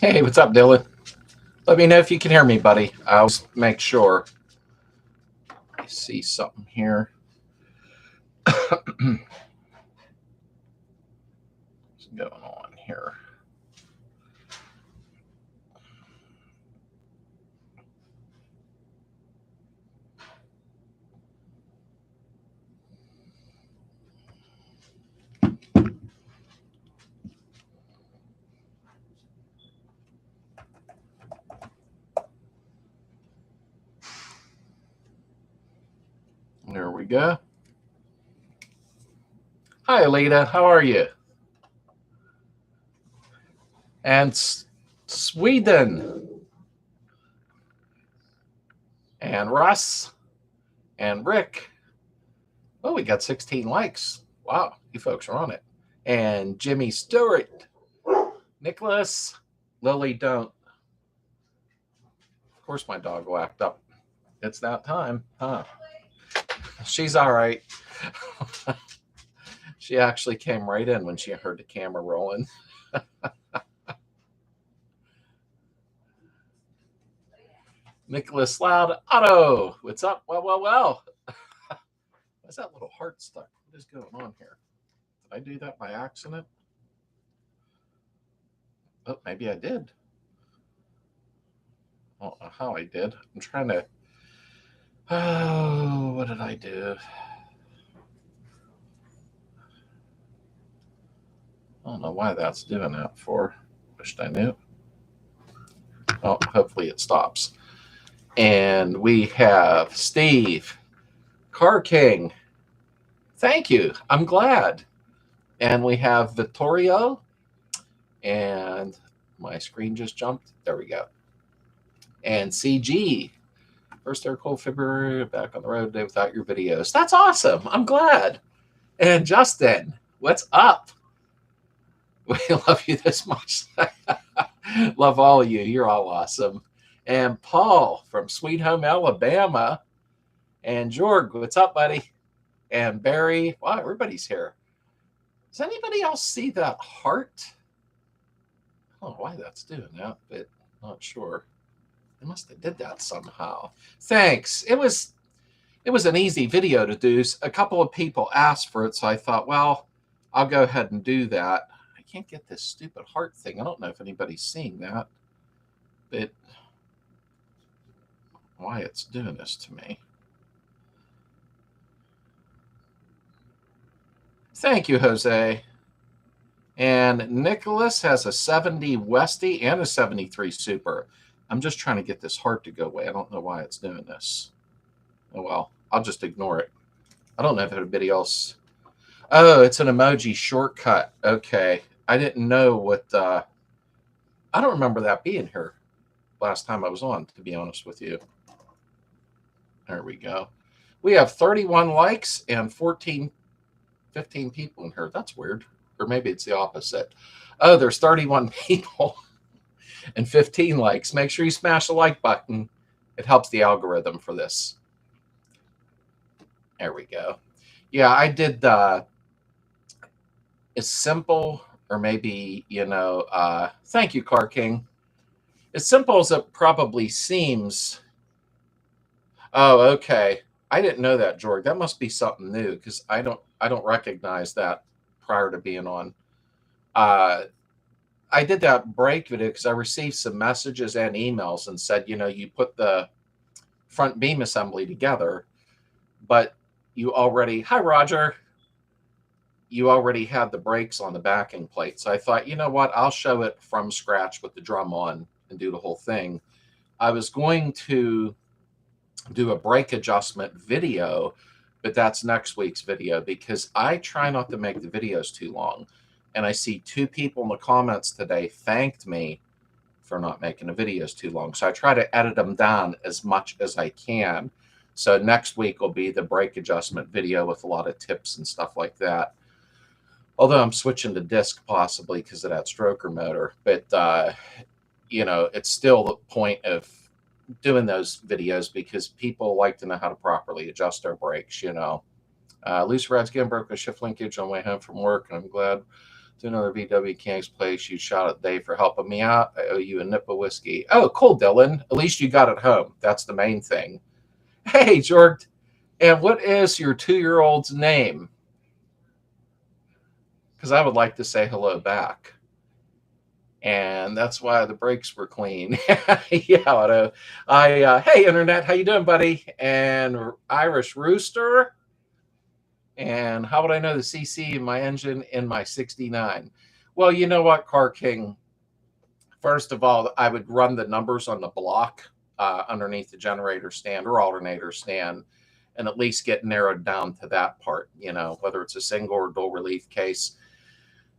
Hey, what's up, Dylan? Let me know if you can hear me, buddy. I'll make sure. I see something here. What's going on here? There we go. Hi, Alita. How are you? And Sweden. And Russ. And Rick. Oh, we got 16 likes. Wow, you folks are on it. And Jimmy Stewart. Nicholas. Lily, don't. Of course, my dog will act up. It's that time, huh? She's all right. She actually came right in when she heard the camera rolling. Nicholas Loud Otto, what's up? Well. Why's that little heart stuck? What is going on here? Did I do that by accident? Oh, maybe I did. I don't know how I did. I'm trying to. Oh, what did I do? I don't know why that's doing that for. Wished I knew. Oh, hopefully it stops. And we have Steve, Car King. Thank you. I'm glad. And we have Vittorio. And my screen just jumped. There we go. And CG. First air cold February, back on the road today without your videos. That's awesome. I'm glad. And Justin, what's up? We love you this much. Love all of you. You're all awesome. And Paul from Sweet Home, Alabama. And Jorg, what's up, buddy? And Barry. Wow, everybody's here. Does anybody else see that heart? I don't know why that's doing that, but not sure. I must have did that somehow. Thanks. It was an easy video to do. A couple of people asked for it, so I thought, well, I'll go ahead and do that. I can't get this stupid heart thing. I don't know if anybody's seeing that, but why it's doing this to me. Thank you, Jose. And Nicholas has a 70 Westie and a 73 Super. I'm just trying to get this heart to go away. I don't know why it's doing this. Oh, well, I'll just ignore it. I don't know if anybody else. Oh, it's an emoji shortcut. Okay. I didn't know what. I don't remember that being here last time I was on, to be honest with you. There we go. We have 31 likes and 15 people in here. That's weird. Or maybe it's the opposite. Oh, there's 31 people and 15 likes. Make sure you smash the like button. It helps the algorithm for this. There we go. Yeah, I did it's simple, or maybe, thank you, Car King. As simple as it probably seems. Oh, okay. I didn't know that, George. That must be something new, because I don't recognize that prior to being on. I did that break video because I received some messages and emails and said, you put the front beam assembly together, but you already, hi, Roger, you already had the brakes on the backing plate. So I thought, you know what, I'll show it from scratch with the drum on and do the whole thing. I was going to do a brake adjustment video, but that's next week's video because I try not to make the videos too long. And I see 2 people in the comments today thanked me for not making the videos too long. So I try to edit them down as much as I can. So next week will be the brake adjustment video with a lot of tips and stuff like that. Although I'm switching to disc possibly because of that stroker motor. But you know, it's still the point of doing those videos because people like to know how to properly adjust their brakes, you know. Loose rides again, broke a shift linkage on the way home from work, and I'm glad to another VW King's place. You shot at Dave for helping me out. I owe you a nip of whiskey. Oh, cool, Dylan. At least you got it home. That's the main thing. Hey, George. And what is your 2-year-old's name? Because I would like to say hello back. And that's why the brakes were clean. Yeah, hey, Internet, how you doing, buddy? And Irish Rooster. And how would I know the CC in my engine in my 69? Well, you know what, Car King? First of all, I would run the numbers on the block underneath the generator stand or alternator stand and at least get narrowed down to that part, you know, whether it's a single or dual relief case.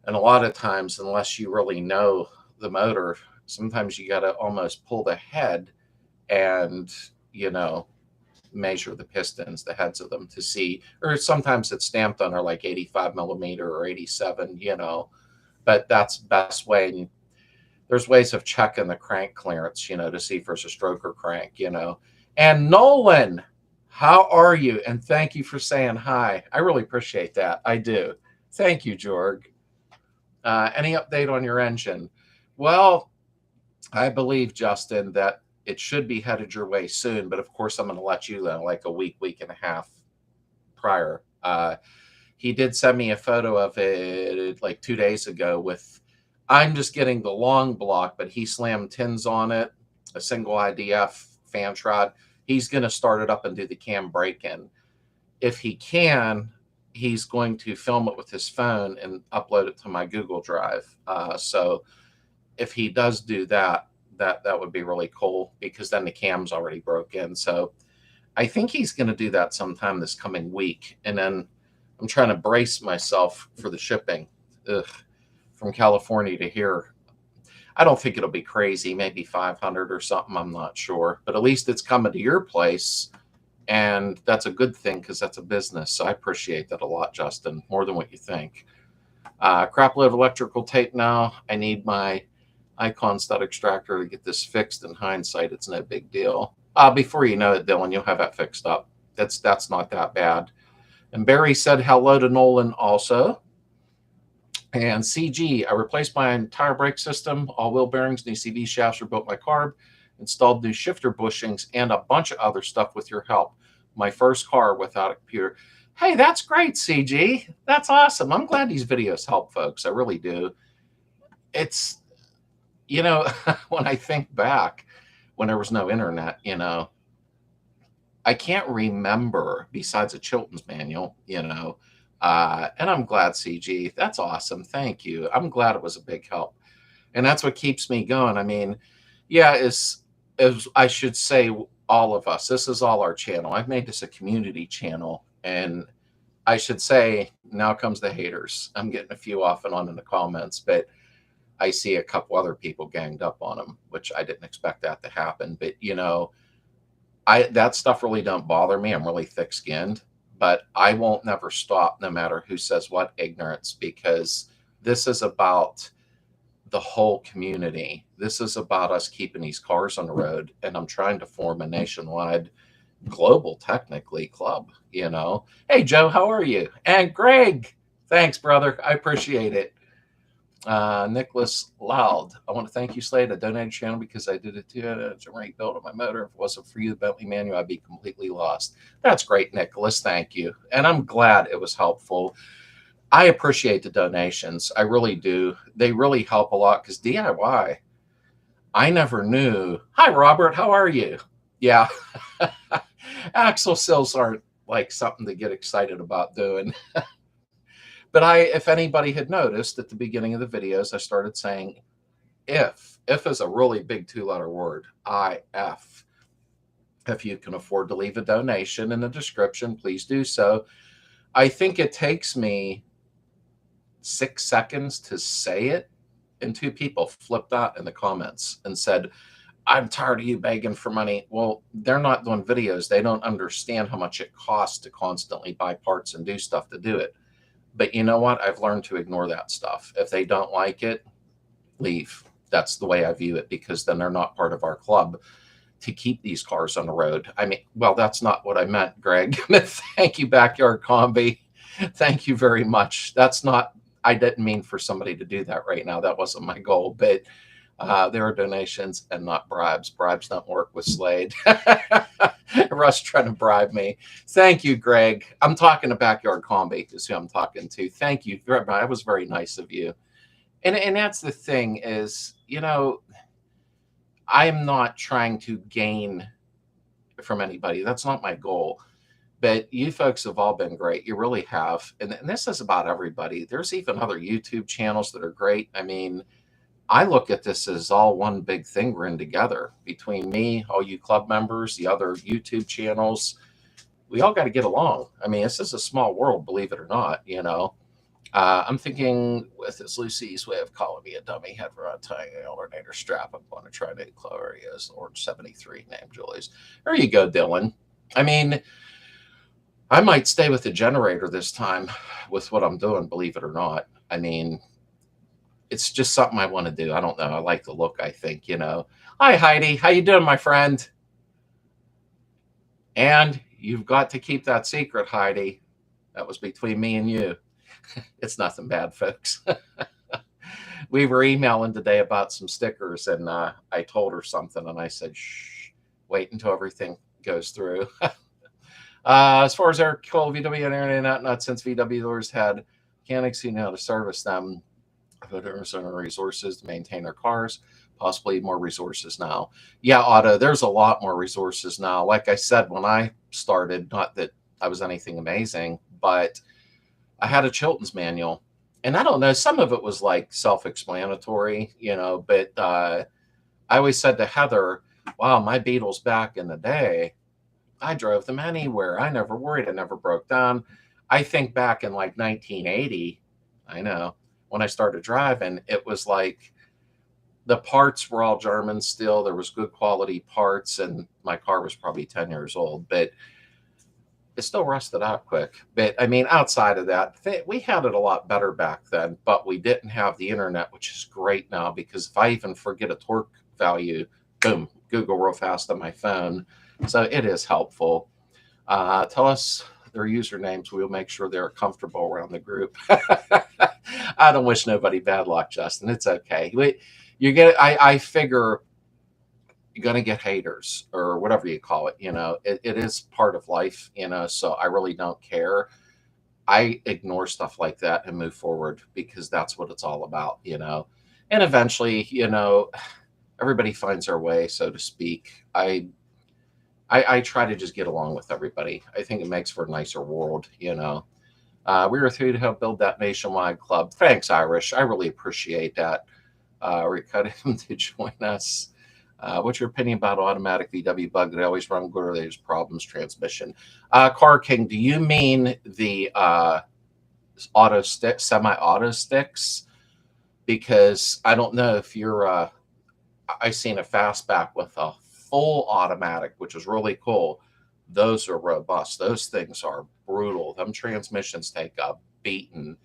And a lot of times, unless you really know the motor, sometimes you got to almost pull the head and, you know, measure the pistons, the heads of them to see, or sometimes it's stamped on there like 85 millimeter or 87, you know, but that's best way. And there's ways of checking the crank clearance, you know, to see if there's a stroker crank, you know. And Nolan, how are you? And thank you for saying hi. I really appreciate that. I do. Thank you, Jorg. Any update on your engine? Well, I believe, Justin, that it should be headed your way soon. But of course, I'm going to let you know like a week and a half prior. He did send me a photo of it like 2 days ago with, I'm just getting the long block, but he slammed tins on it, a single IDF fan trod. He's going to start it up and do the cam break-in. If he can, he's going to film it with his phone and upload it to my Google Drive. So if he does do that, that would be really cool because then the cam's already broke in. So I think he's going to do that sometime this coming week. And then I'm trying to brace myself for the shipping from California to here. I don't think it'll be crazy, maybe 500 or something. I'm not sure, but at least it's coming to your place. And that's a good thing because that's a business. So I appreciate that a lot, Justin, more than what you think. Crap load of electrical tape now. I need my Icon stud extractor to get this fixed. In hindsight, it's no big deal. Before you know it, Dylan, you'll have that fixed up. That's not that bad. And Barry said hello to Nolan also. And CG, I replaced my entire brake system, all wheel bearings, new CV shafts, rebuilt my carb, installed new shifter bushings, and a bunch of other stuff with your help. My first car without a computer. Hey, that's great, CG. That's awesome. I'm glad these videos help folks. I really do. It's, you know, when I think back, when there was no internet, you know, I can't remember, besides a Chilton's manual, you know, and I'm glad, CG. That's awesome. Thank you. I'm glad it was a big help. And that's what keeps me going. I mean, yeah, as I should say, all of us, this is all our channel. I've made this a community channel. And I should say, now comes the haters. I'm getting a few off and on in the comments, but I see a couple other people ganged up on them, which I didn't expect that to happen. But, you know, that stuff really don't bother me. I'm really thick-skinned. But I won't never stop no matter who says what, ignorance, because this is about the whole community. This is about us keeping these cars on the road. And I'm trying to form a nationwide, global, technically, club, you know. Hey, Joe, how are you? And Greg, thanks, brother. I appreciate it. Nicholas Loud, I want to thank you, Slade. I donated channel because I did it too. It's a rank build on my motor. If it wasn't for you, the Bentley manual, I'd be completely lost. That's great, Nicholas. Thank you. And I'm glad it was helpful. I appreciate the donations. I really do. They really help a lot because DIY, I never knew. Hi, Robert. How are you? Yeah. Axle sills aren't like something to get excited about doing. But if anybody had noticed at the beginning of the videos, I started saying if. If is a really big 2-letter word, IF. If you can afford to leave a donation in the description, please do so. I think it takes me 6 seconds to say it, and 2 people flipped out in the comments and said, I'm tired of you begging for money. Well, they're not doing videos. They don't understand how much it costs to constantly buy parts and do stuff to do it. But you know what? I've learned to ignore that stuff. If they don't like it, leave. That's the way I view it, because then they're not part of our club to keep these cars on the road. I mean, well, that's not what I meant, Greg. Thank you, Backyard Combi. Thank you very much. That's not, I didn't mean for somebody to do that right now. That wasn't my goal, but there are donations and not bribes. Bribes don't work with Slade. Russ trying to bribe me. Thank you, Greg. I'm talking to Backyard Combi is who I'm talking to. Thank you. That was very nice of you. And that's the thing is, you know, I am not trying to gain from anybody. That's not my goal. But you folks have all been great. You really have. And this is about everybody. There's even other YouTube channels that are great. I mean, I look at this as all one big thing we're in together. Between me, all you club members, the other YouTube channels, we all got to get along. I mean, this is a small world, believe it or not, you know. I'm thinking with this Lucy's way of calling me a dummy head for untying an alternator strap. I'm going to try to Claria's Orange 73 name Julie's. There you go, Dylan. I mean, I might stay with the generator this time with what I'm doing, believe it or not. I mean, it's just something I want to do. I don't know. I like the look, I think, you know. Hi, Heidi. How you doing, my friend? And you've got to keep that secret, Heidi. That was between me and you. It's nothing bad, folks. We were emailing today about some stickers, and I told her something, and I said, shh, wait until everything goes through. As far as our cool VW and internet, not since VW dealers had mechanics who know how to service them, owners and resources to maintain their cars, possibly more resources now. Yeah, Otto, there's a lot more resources now. Like I said, when I started, not that I was anything amazing, but I had a Chilton's manual, and I don't know, some of it was like self-explanatory, you know, but I always said to Heather, wow, my Beetles back in the day, I drove them anywhere. I never worried. I never broke down. I think back in like 1980, I know, when I started driving, it was like the parts were all German still. There was good quality parts, and my car was probably 10 years old, but it still rusted out quick. But I mean, outside of that, we had it a lot better back then, but we didn't have the internet, which is great now, because if I even forget a torque value, boom, Google real fast on my phone. So it is helpful. Tell us their usernames. We'll make sure they're comfortable around the group. I don't wish nobody bad luck, Justin. It's okay. I figure you're going to get haters or whatever you call it. You know, it is part of life, you know, so I really don't care. I ignore stuff like that and move forward, because that's what it's all about, you know. And eventually, you know, everybody finds their way, so to speak. I try to just get along with everybody. I think it makes for a nicer world, you know. We were through to help build that nationwide club. Thanks, Irish. I really appreciate that. We cut him to join us. What's your opinion about automatic VW bug? They always run good, or there's problems transmission? Car King, do you mean the auto stick, semi-auto sticks? Because I don't know if you're. I seen a fastback with a full automatic, which is really cool. Those are robust. Those things are brutal. Them transmissions take a beating.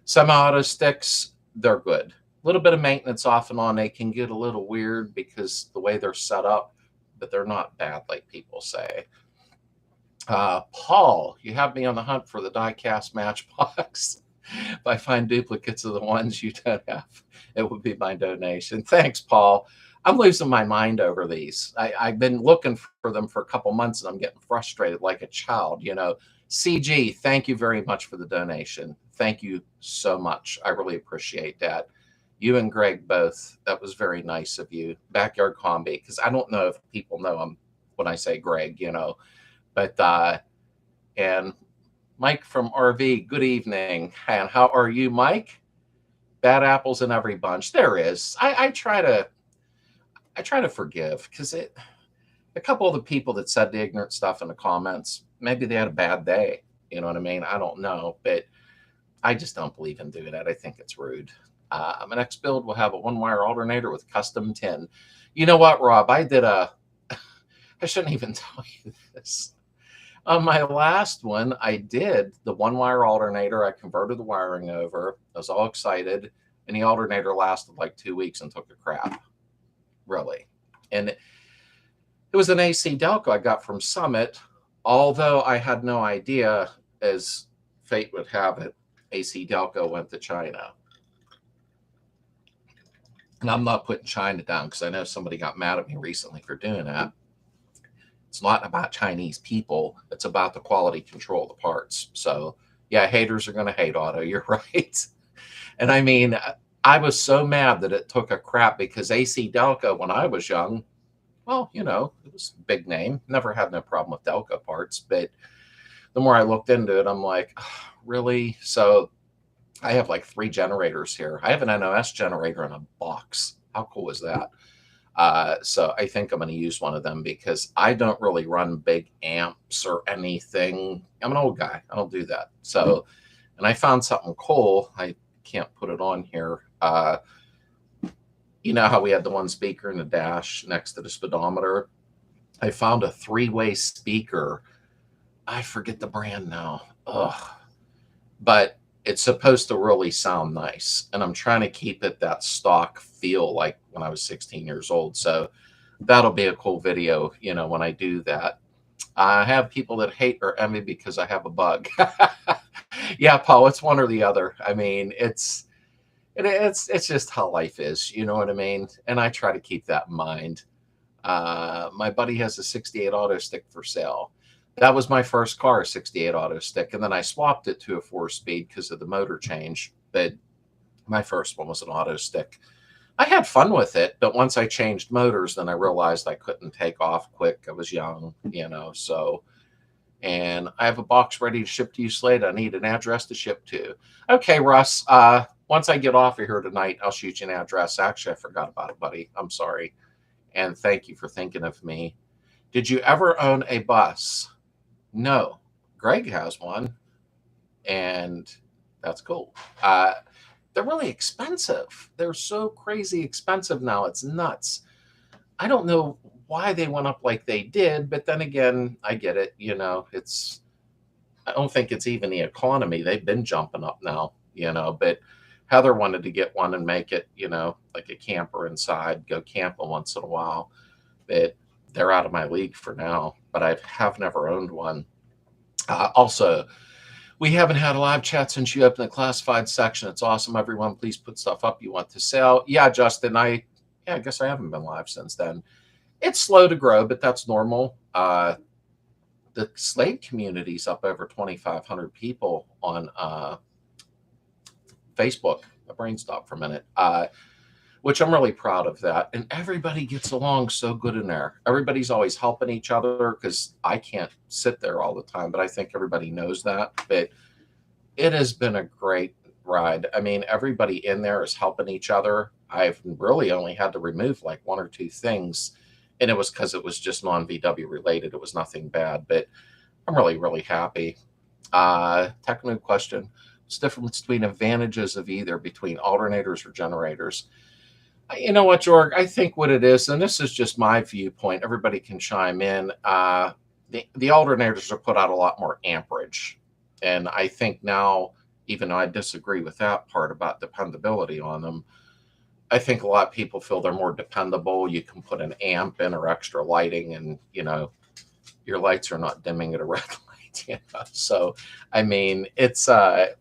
Semi-auto sticks, they're good. A little bit of maintenance off and on. They can get a little weird because the way they're set up, but they're not bad like people say. Paul, you have me on the hunt for the die-cast Matchbox. If I find duplicates of the ones you don't have, it would be my donation. Thanks, Paul. I'm losing my mind over these. I've been looking for them for a couple months, and I'm getting frustrated like a child, you know. CG, thank you very much for the donation. Thank you so much. I really appreciate that. You and Greg both. That was very nice of you. Backyard Combi, because I don't know if people know him when I say Greg, you know. But, and Mike from RV, good evening. And how are you, Mike? Bad apples in every bunch. There is. I try to forgive, because a couple of the people that said the ignorant stuff in the comments, maybe they had a bad day. You know what I mean? I don't know, but I just don't believe in doing that. I think it's rude. My next build will have a one-wire alternator with custom tin. You know what, Rob? I shouldn't even tell you this. On my last one, I did the one-wire alternator. I converted the wiring over. I was all excited. and the alternator lasted like 2 weeks and took a crap, really. And it was an AC Delco I got from Summit, although I had no idea, as fate would have it, AC Delco went to China. And I'm not putting China down because I know somebody got mad at me recently for doing that. It's not about Chinese people. It's about the quality control of the parts. So, yeah, haters are going to hate, Otto. You're right. And I mean, I was so mad that it took a crap because AC Delco, when I was young, well, you know, it was a big name. Never had no problem with Delco parts. But the more I looked into it, I'm like, oh, really? So I have like 3 generators here. I have an NOS generator in a box. How cool is that? So I think I'm going to use one of them because I don't really run big amps or anything. I'm an old guy. I don't do that. So, and I found something cool. I can't put it on here. You know how we had the one speaker in the dash next to the speedometer? I found a 3-way speaker. I forget the brand now. Ugh. But it's supposed to really sound nice. And I'm trying to keep it that stock feel like when I was 16 years old. So that'll be a cool video, you know, when I do that. I have people that hate or envy because I have a bug. Yeah, Paul, it's one or the other. I mean, it's just how life is. You know what I mean? And I try to keep that in mind. My buddy has a 68 auto stick for sale. That was my first car, a 68 auto stick. And then I swapped it to a 4-speed because of the motor change. But my first one was an auto stick. I had fun with it, but once I changed motors, then I realized I couldn't take off quick. I was young, you know, so. And I have a box ready to ship to you, Slade. I need an address to ship to. Okay, Russ, once I get off of here tonight, I'll shoot you an address. Actually, I forgot about it, buddy. I'm sorry. And thank you for thinking of me. Did you ever own a bus? No. Greg has one, and that's cool. They're really expensive. They're so crazy expensive now. It's nuts. I don't know why they went up like they did, but then again, I get it. You know, I don't think it's even the economy. They've been jumping up now, you know, but Heather wanted to get one and make it, you know, like a camper inside, go camping once in a while. But they're out of my league for now, but I have never owned one. Also, we haven't had a live chat since you opened the classified section. It's awesome. Everyone, please put stuff up you want to sell. Yeah, Justin, I guess I haven't been live since then. It's slow to grow, but that's normal. The Slade community's up over 2,500 people on Facebook. My brain stopped for a minute. Which I'm really proud of that. And everybody gets along so good in there. Everybody's always helping each other because I can't sit there all the time, but I think everybody knows that. But it has been a great ride. I mean, everybody in there is helping each other. I've really only had to remove like 1 or 2 things, and it was because it was just non-VW related. It was nothing bad, but I'm really, really happy. Technical question. What's the difference between advantages of either between alternators or generators? You know what, Jorg? I think what it is, and this is just my viewpoint, everybody can chime in. The alternators are put out a lot more amperage. And I think now, even though I disagree with that part about dependability on them, I think a lot of people feel they're more dependable. You can put an amp in or extra lighting, and, you know, your lights are not dimming at a red light. You know? So, I mean, it's like,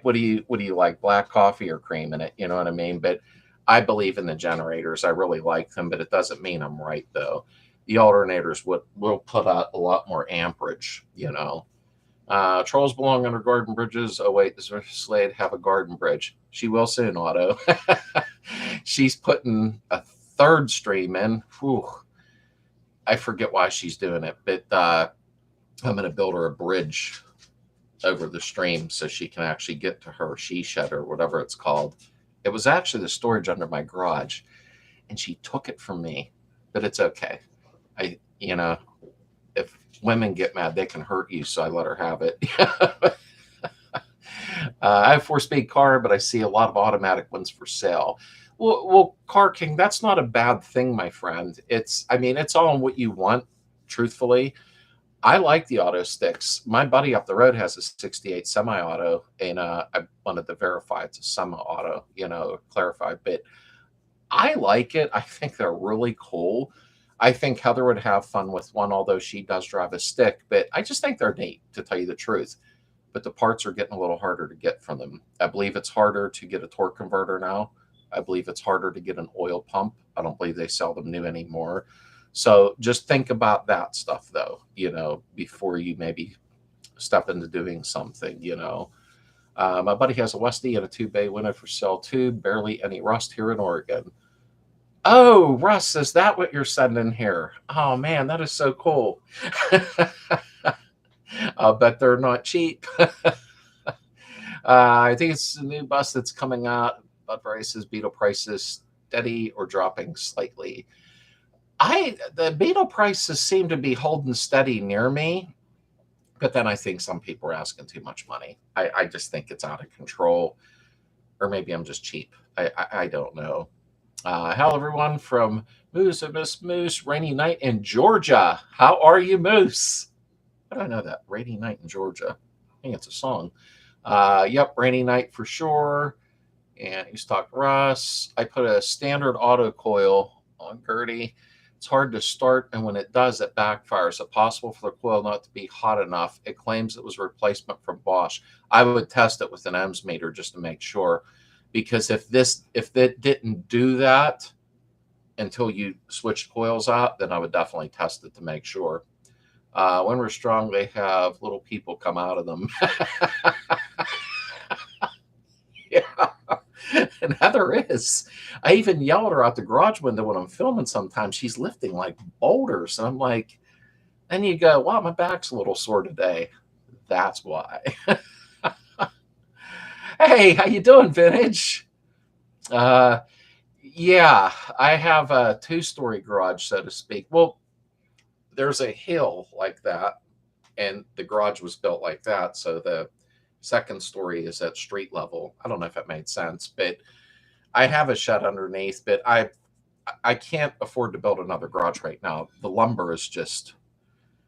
what do you like, black coffee or cream in it? You know what I mean? But I believe in the generators. I really like them, but it doesn't mean I'm right, though. The alternators will put out a lot more amperage, you know. Trolls belong under garden bridges. Oh, wait, does Slade have a garden bridge? She will soon, Otto. She's putting a 3rd stream in. Whew. I forget why she's doing it, but I'm going to build her a bridge over the stream so she can actually get to her she shed or whatever it's called. It was actually the storage under my garage, and she took it from me, but it's okay. You know, if women get mad, they can hurt you, so I let her have it. I have a 4-speed car, but I see a lot of automatic ones for sale. Well, Car King, that's not a bad thing, my friend. I mean, it's all on what you want, truthfully. I like the auto sticks. My buddy up the road has a 68 semi-auto, and I wanted to verify it's a semi-auto, clarify. But I like it. I think they're really cool. I think Heather would have fun with one, although she does drive a stick. But I just think they're neat, to tell you the truth. But the parts are getting a little harder to get from them. I believe it's harder to get a torque converter now. I believe it's harder to get an oil pump. I don't believe they sell them new anymore. So just think about that stuff, though, before you maybe step into doing something. My buddy has a Westie and a 2-bay window for sale too. Barely any rust here in Oregon. Oh, Russ, is that what you're sending here? Oh, man, that is so cool. I'll bet they're not cheap. I think it's a new bus that's coming out. Bud prices, Beetle prices steady or dropping slightly. The Beetle prices seem to be holding steady near me, but then I think some people are asking too much money. I just think it's out of control, or maybe I'm just cheap. I don't know. Hello, everyone from Moose and Miss Moose. Rainy night in Georgia. How are you, Moose? How do I know that? Rainy night in Georgia. I think it's a song. Yep, rainy night for sure. And he's talking Russ. I put a standard auto coil on Gertie. It's hard to start, and when it does, it backfires. Is it possible for the coil not to be hot enough? It claims it was a replacement from Bosch. I would test it with an ohms meter just to make sure, because if it didn't do that until you switched coils out, then I would definitely test it to make sure. When we're strong, they have little people come out of them. Yeah. And Heather is. I even yell at her out the garage window when I'm filming sometimes. She's lifting like boulders. And I'm like, and you go, wow, my back's a little sore today. That's why. Hey, how you doing, Vintage? Yeah, I have a 2-story garage, so to speak. Well, there's a hill like that, and the garage was built like that. So the second story is at street level. I don't know if it made sense, but I have a shed underneath, but I can't afford to build another garage right now. The lumber is just,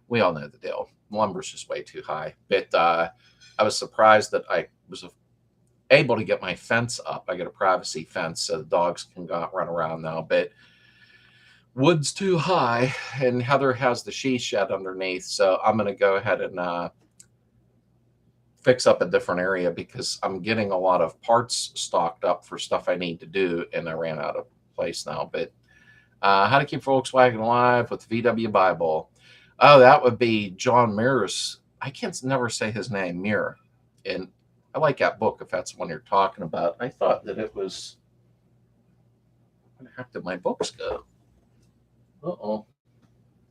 we all know the deal. Lumber is just way too high. But I was surprised that I was able to get my fence up. I get a privacy fence so the dogs can go out, run around now. But wood's too high, and Heather has the she shed underneath. So I'm going to go ahead and fix up a different area, because I'm getting a lot of parts stocked up for stuff I need to do, and I ran out of place now. But how to keep Volkswagen alive with the VW Bible. Oh, that would be John Muir's. I can't never say his name, Muir. And I like that book, if that's the one you're talking about. I thought that it was, where the heck did my books go? Uh-oh.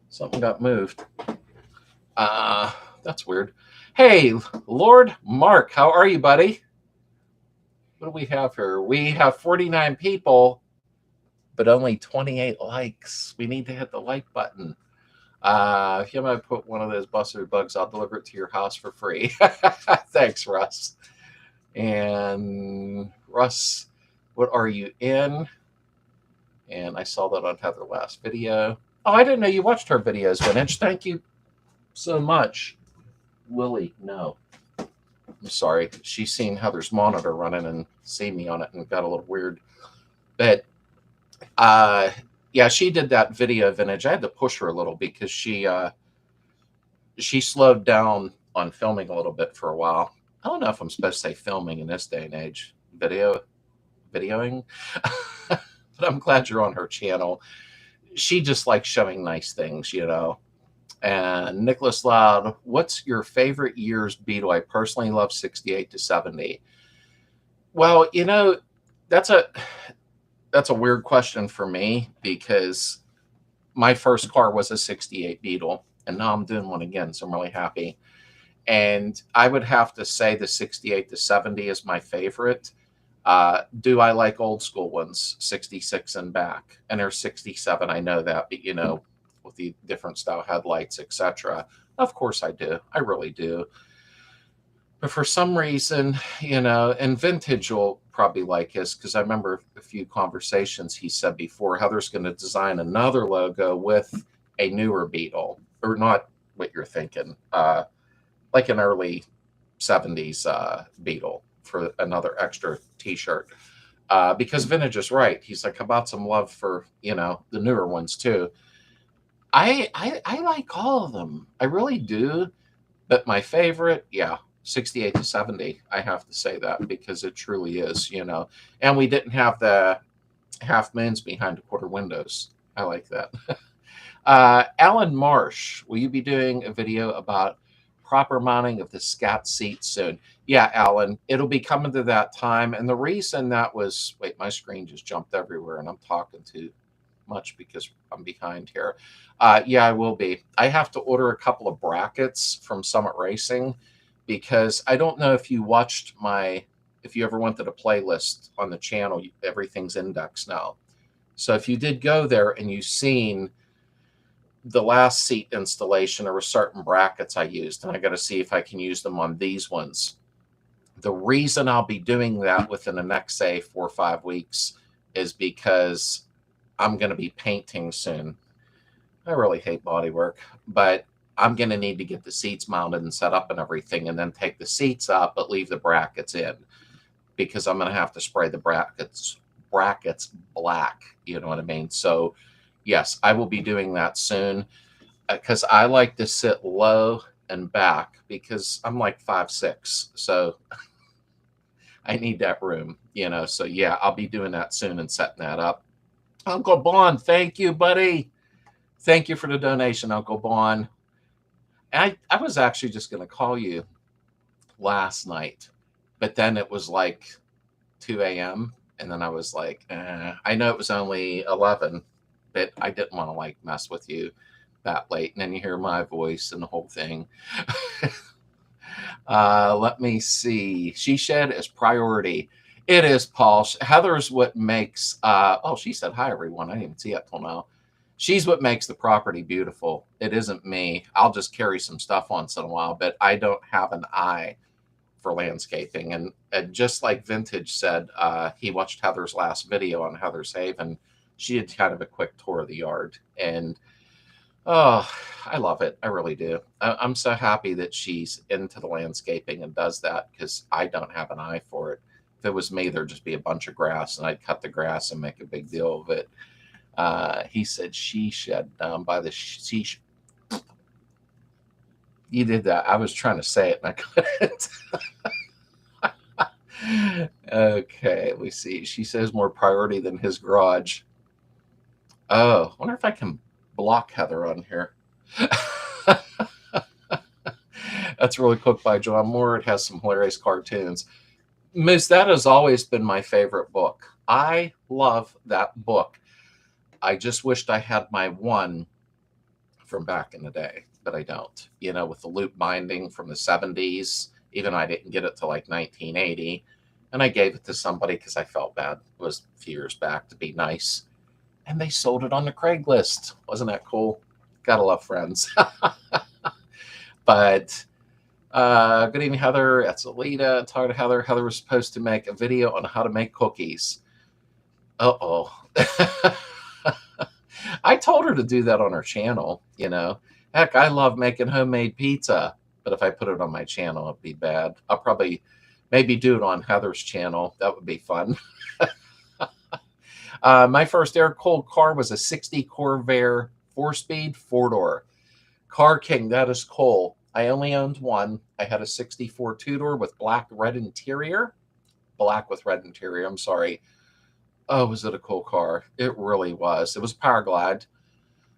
Something got moved. That's weird. Hey, Lord Mark, how are you, buddy? What do we have here? We have 49 people, but only 28 likes. We need to hit the like button. If you might put one of those busted bugs, I'll deliver it to your house for free. Thanks, Russ. And Russ, what are you in? And I saw that on Heather last video. Oh, I didn't know you watched her videos, Vintage. Thank you so much. Willie, no. I'm sorry. She's seen Heather's monitor running and seen me on it and got a little weird. But yeah, she did that video, Vintage. I had to push her a little because she slowed down on filming a little bit for a while. I don't know if I'm supposed to say filming in this day and age. Videoing. But I'm glad you're on her channel. She just likes showing nice things, And Nicholas Loud, what's your favorite year's Beetle? I personally love 68 to 70. Well, that's a weird question for me, because my first car was a 68 Beetle, and now I'm doing one again, so I'm really happy. And I would have to say the 68 to 70 is my favorite. Do I like old school ones, 66 and back? And there's 67, I know that, but with the different style headlights, etc. Of course I do. I really do. But for some reason, and Vintage will probably like his, because I remember a few conversations he said before, Heather's going to design another logo with a newer Beetle, or not what you're thinking. Like an early 70s Beetle for another extra t-shirt. Because Vintage is right. He's like, how about some love for, the newer ones too. I like all of them. I really do. But my favorite, yeah, 68 to 70. I have to say that because it truly is. And we didn't have the half moons behind the quarter windows. I like that. Alan Marsh, will you be doing a video about proper mounting of the scat seat soon? Yeah, Alan, it'll be coming to that time. And the reason that was, wait, my screen just jumped everywhere and I'm talking too much because I'm behind here. Yeah, I will be. I have to order a couple of brackets from Summit Racing because I don't know if you watched if you ever went to the playlist on the channel, everything's indexed now. So if you did go there and you've seen the last seat installation, there were certain brackets I used, and I got to see if I can use them on these ones. The reason I'll be doing that within the next, say, 4 or 5 weeks is because I'm going to be painting soon. I really hate bodywork, but I'm going to need to get the seats mounted and set up and everything, and then take the seats up, but leave the brackets in because I'm going to have to spray the brackets black. You know what I mean? So yes, I will be doing that soon because I like to sit low and back because I'm like 5'6", so I need that room, So yeah, I'll be doing that soon and setting that up. Uncle Bon, thank you, buddy. Thank you for the donation, Uncle Bon. I was actually just going to call you last night, but then it was like 2 a.m. And then I was like, I know it was only 11, but I didn't want to mess with you that late. And then you hear my voice and the whole thing. Let me see. She Shed is priority. It is, Paul. Heather's what makes, she said hi, everyone. I didn't even see that till now. She's what makes the property beautiful. It isn't me. I'll just carry some stuff once in a while, but I don't have an eye for landscaping. And just like Vintage said, he watched Heather's last video on Heather's Haven. She did kind of a quick tour of the yard. And, oh, I love it. I really do. I'm so happy that she's into the landscaping and does that because I don't have an eye for it. If it was me, there'd just be a bunch of grass and I'd cut the grass and make a big deal of it. He said She Shed down by the sea. You did that. I was trying to say it and I couldn't. Okay, we see. She says more priority than his garage. Oh, I wonder if I can block Heather on here. That's really cooked by John Moore. It has some hilarious cartoons. Moose, that has always been my favorite book. I love that book. I just wished I had my one from back in the day, but I don't. With the loop binding from the 70s, even I didn't get it till like 1980. And I gave it to somebody because I felt bad. It was a few years back to be nice. And they sold it on the Craigslist. Wasn't that cool? Gotta love friends. But good evening, Heather. That's Alita. Talk to Heather. Heather was supposed to make a video on how to make cookies. Uh-oh. I told her to do that on her channel, Heck, I love making homemade pizza, but if I put it on my channel, it'd be bad. I'll probably maybe do it on Heather's channel. That would be fun. My first air-cooled car was a 60 Corvair 4-speed 4-door. Car King, that is cool. I only owned one. I had a 64 two-door with black with red interior. I'm sorry. Oh, was it a cool car? It really was. It was Power Glide.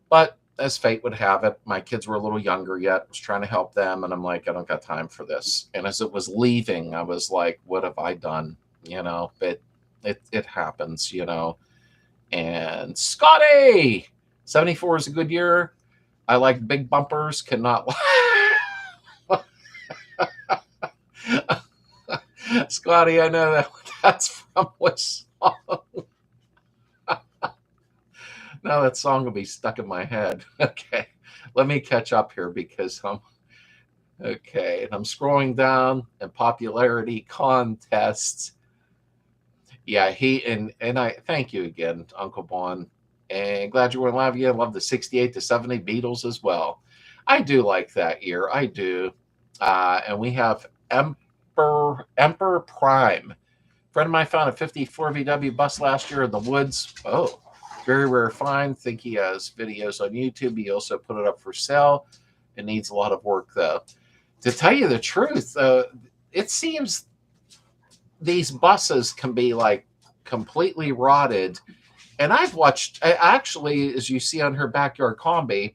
But as fate would have it, my kids were a little younger yet. I was trying to help them. And I'm like, I don't got time for this. And as it was leaving, I was like, what have I done? But it happens, And Scotty, 74 is a good year. I like big bumpers. Cannot. Scotty, I know that's from what song? Now that song will be stuck in my head. Okay, let me catch up here because okay, and I'm scrolling down and popularity contests. Yeah, and I thank you again, Uncle Bon, and glad you were live again. Love the 68 to 70 Beatles as well. I do like that year. I do. And we have Emperor Prime. Friend of mine found a 54 VW bus last year in the woods. Oh, very rare find. Think he has videos on YouTube. He also put it up for sale. It needs a lot of work, though. To tell you the truth, it seems these buses can be like completely rotted. And I've watched, actually, as you see on her backyard combi,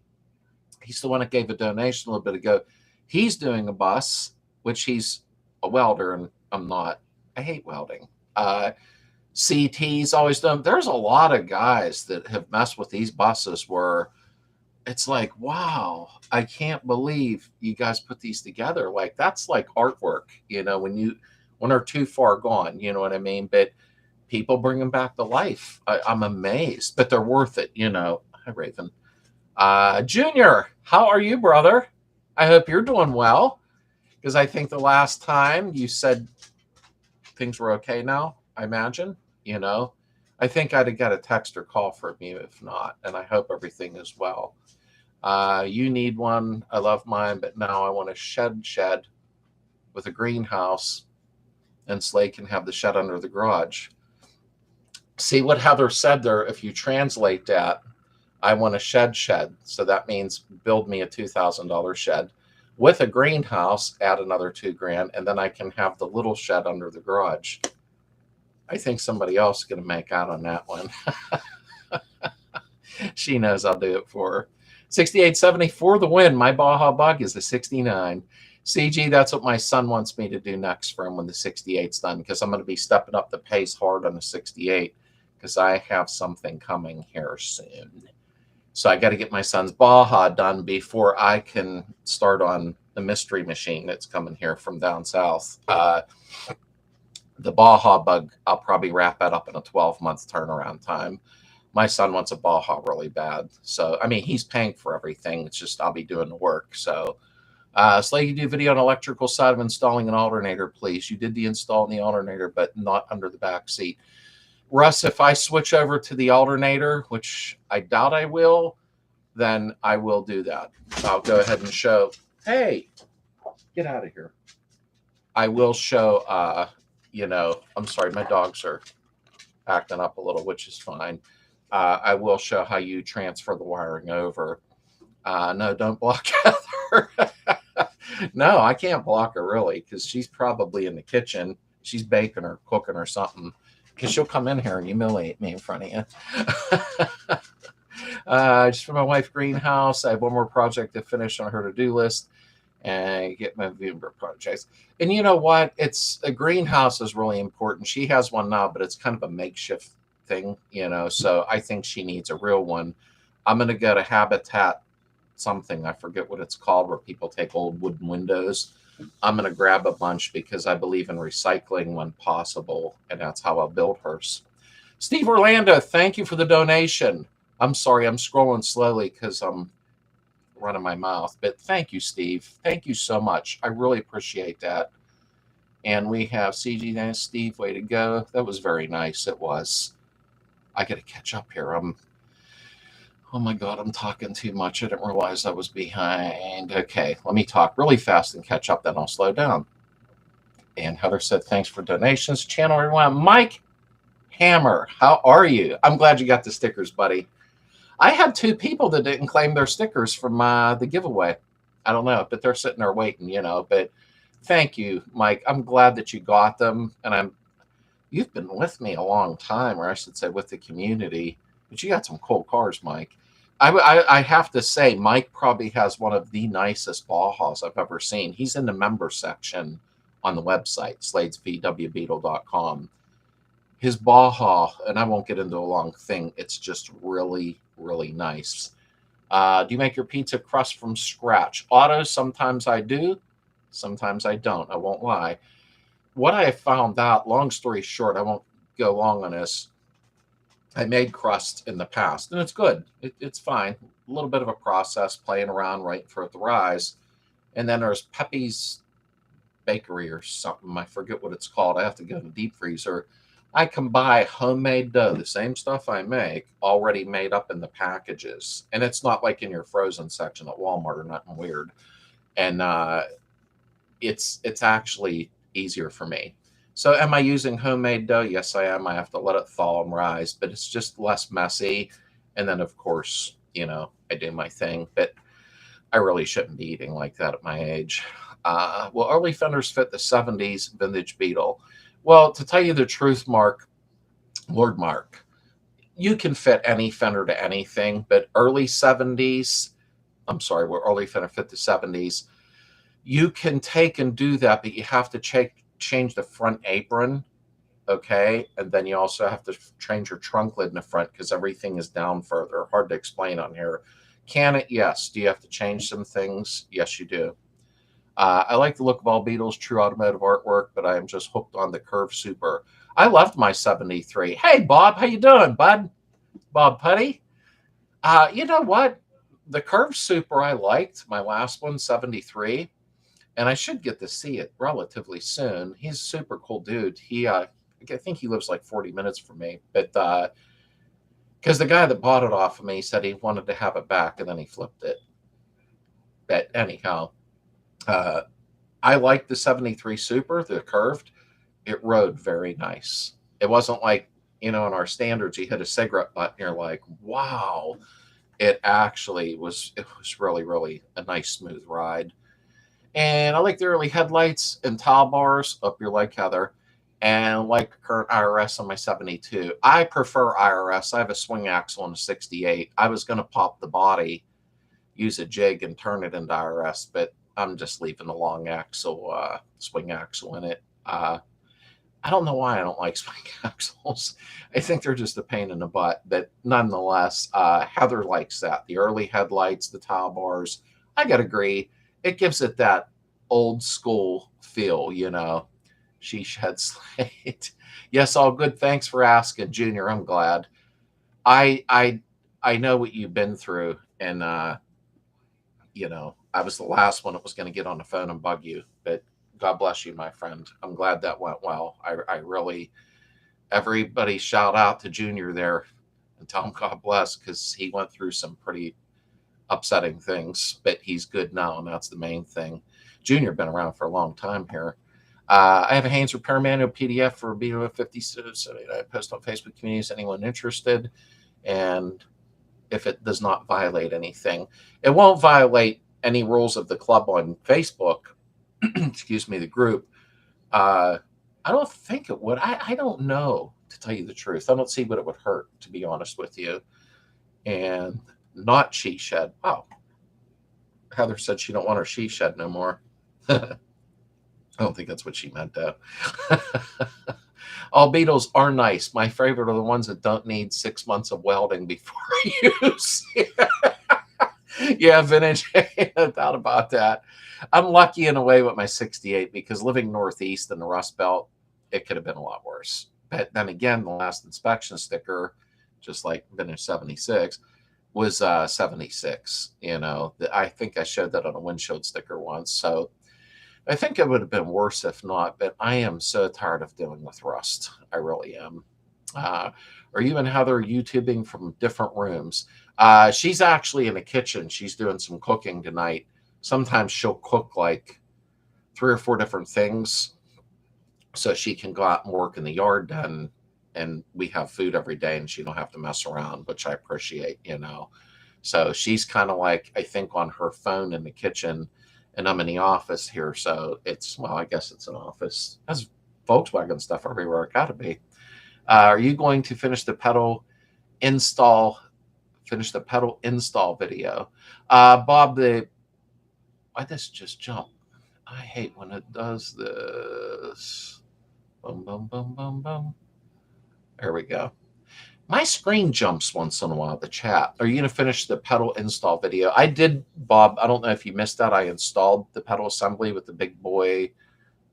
he's the one that gave a donation a little bit ago. He's doing a bus, which he's a welder, and I'm not. I hate welding. CT's always done. There's a lot of guys that have messed with these buses where it's like, wow, I can't believe you guys put these together. Like, that's like artwork, when they're too far gone, you know what I mean? But people bring them back to life. I'm amazed, but they're worth it, Hi, Raven. Junior, how are you, brother? I hope you're doing well, because I think the last time you said things were okay now, I imagine, I think I'd have got a text or call from you if not, and I hope everything is well. You need one. I love mine, but now I want a shed with a greenhouse, and Slade can have the shed under the garage. See what Heather said there? If you translate that, I want a shed. So that means build me a $2,000 shed with a greenhouse, add another $2,000, and then I can have the little shed under the garage. I think somebody else is going to make out on that one. She knows I'll do it for her. 6870 for the win. My Baja Bug is the 69. CG, that's what my son wants me to do next for him when the 68's done, because I'm going to be stepping up the pace hard on the 68, because I have something coming here soon. So I got to get my son's Baja done before I can start on the mystery machine that's coming here from down south. The Baja Bug, I'll probably wrap that up in a 12-month turnaround time. My son wants a Baja really bad. So, I mean, he's paying for everything. It's just I'll be doing the work. So, Slade, you do video on electrical side of installing an alternator, please. You did the install in the alternator, but not under the back seat. Russ, if I switch over to the alternator, which I doubt I will, then I will do that. I'll go ahead and show. Hey, get out of here. I will show, I'm sorry, my dogs are acting up a little, which is fine. I will show how you transfer the wiring over. No, don't block Heather. No, I can't block her really, because she's probably in the kitchen. She's baking or cooking or something, because she'll come in here and humiliate me in front of you. Just for my wife, greenhouse. I have one more project to finish on her to-do list and get my November projects. And you know what? It's a greenhouse is really important. She has one now, but it's kind of a makeshift thing, so I think she needs a real one. I'm going to go to Habitat something. I forget what it's called, where people take old wooden windows. I'm going to grab a bunch because I believe in recycling when possible, and that's how I'll build hers. Steve Orlando, thank you for the donation. I'm sorry, I'm scrolling slowly because I'm running my mouth, but thank you, Steve. Thank you so much. I really appreciate that. And we have CG and Steve, way to go. That was very nice. It was. I got to catch up here. Oh my God, I'm talking too much. I didn't realize I was behind. Okay, let me talk really fast and catch up, then I'll slow down. And Heather said, thanks for donations. Channel everyone. Mike Hammer, how are you? I'm glad you got the stickers, buddy. I had 2 people that didn't claim their stickers from the giveaway. I don't know, but they're sitting there waiting, but thank you, Mike. I'm glad that you got them. And you've been with me a long time, or I should say with the community, but you got some cool cars, Mike. I have to say, Mike probably has one of the nicest Bajas I've ever seen. He's in the member section on the website, sladesvwbeetle.com. His Baja, and I won't get into a long thing, it's just really, really nice. Do you make your pizza crust from scratch? Auto, sometimes I do, sometimes I don't. I won't lie. What I found out, long story short, I won't go long on this. I made crust in the past, and it's good. It's fine. A little bit of a process, playing around, waiting for it to rise. And then there's Pepe's Bakery or something. I forget what it's called. I have to go to the deep freezer. I can buy homemade dough, the same stuff I make, already made up in the packages. And it's not like in your frozen section at Walmart or nothing weird. And it's actually easier for me. So am I using homemade dough? Yes, I am. I have to let it thaw and rise, but it's just less messy. And then of course, I do my thing, but I really shouldn't be eating like that at my age. Will early fenders fit the 70s vintage Beetle? Well, to tell you the truth, Lord Mark, you can fit any fender to anything, but early 70s, I'm sorry, will early fender fit the 70s? You can take and do that, but you have to change the front apron, okay? And then you also have to change your trunk lid in the front because everything is down further. Hard to explain on here. Can it? Yes. Do you have to change some things? Yes, you do. I like the look of all Beetle's true automotive artwork, but I am just hooked on the Curve Super. I loved my 73. Hey, Bob, how you doing, bud? Bob Putty? You know what? The Curve Super I liked, my last one, 73, and I should get to see it relatively soon. He's a super cool dude. I think he lives like 40 minutes from me, but because the guy that bought it off of me said he wanted to have it back, and then he flipped it. But anyhow, I liked the 73 Super, the curved. It rode very nice. It wasn't like, in our standards, you hit a cigarette butt and you're like, wow. It was really, really a nice, smooth ride. And I like the early headlights and towel bars up your leg, Heather. And like current IRS on my 72. I prefer IRS. I have a swing axle on a 68. I was going to pop the body, use a jig, and turn it into IRS, but I'm just leaving the long axle, swing axle in it. I don't know why I don't like swing axles. I think they're just a pain in the butt, but nonetheless, Heather likes that. The early headlights, the towel bars, I got to agree. It gives it that old school feel, She shed Slade. Yes, all good. Thanks for asking, Junior. I'm glad. I know what you've been through, and I was the last one that was going to get on the phone and bug you, but God bless you, my friend. I'm glad that went well. I really, everybody shout out to Junior there and tell him God bless, because he went through some pretty upsetting things, but he's good now, and that's the main thing. Junior been around for a long time here. I have a Haynes Repair Manual PDF for Beetle 50, so I post on Facebook communities, anyone interested, and if it does not violate anything. It won't violate any rules of the club on Facebook, excuse me, the group. I don't think it would. I don't know, to tell you the truth. I don't see what it would hurt, to be honest with you. And not she shed. Oh, Heather said she don't want her she shed no more. I don't think that's what she meant, though. All Beetles are nice. My favorite are the ones that don't need 6 months of welding before use. Yeah, vintage. No doubt about that. I'm lucky in a way with my 68, because living northeast in the Rust Belt, it could have been a lot worse. But then again, the last inspection sticker, just like vintage 76, was 76. I think I showed that on a windshield sticker once. So I think it would have been worse if not, but I am so tired of dealing with rust. I really am. Are you and Heather YouTubing from different rooms? She's actually in the kitchen. She's doing some cooking tonight. Sometimes she'll cook like 3 or 4 different things so she can go out and work in the yard then, and we have food every day and she don't have to mess around, which I appreciate, So she's kind of like, I think, on her phone in the kitchen, and I'm in the office here. So I guess it's an office. There's Volkswagen stuff everywhere. It gotta be. Are you going to finish the pedal install video? Bob, why this just jump? I hate when it does this. Boom, boom, boom, boom, boom. There we go. My screen jumps once in a while, the chat. Are you going to finish the pedal install video? I did, Bob. I don't know if you missed that. I installed the pedal assembly with the big boy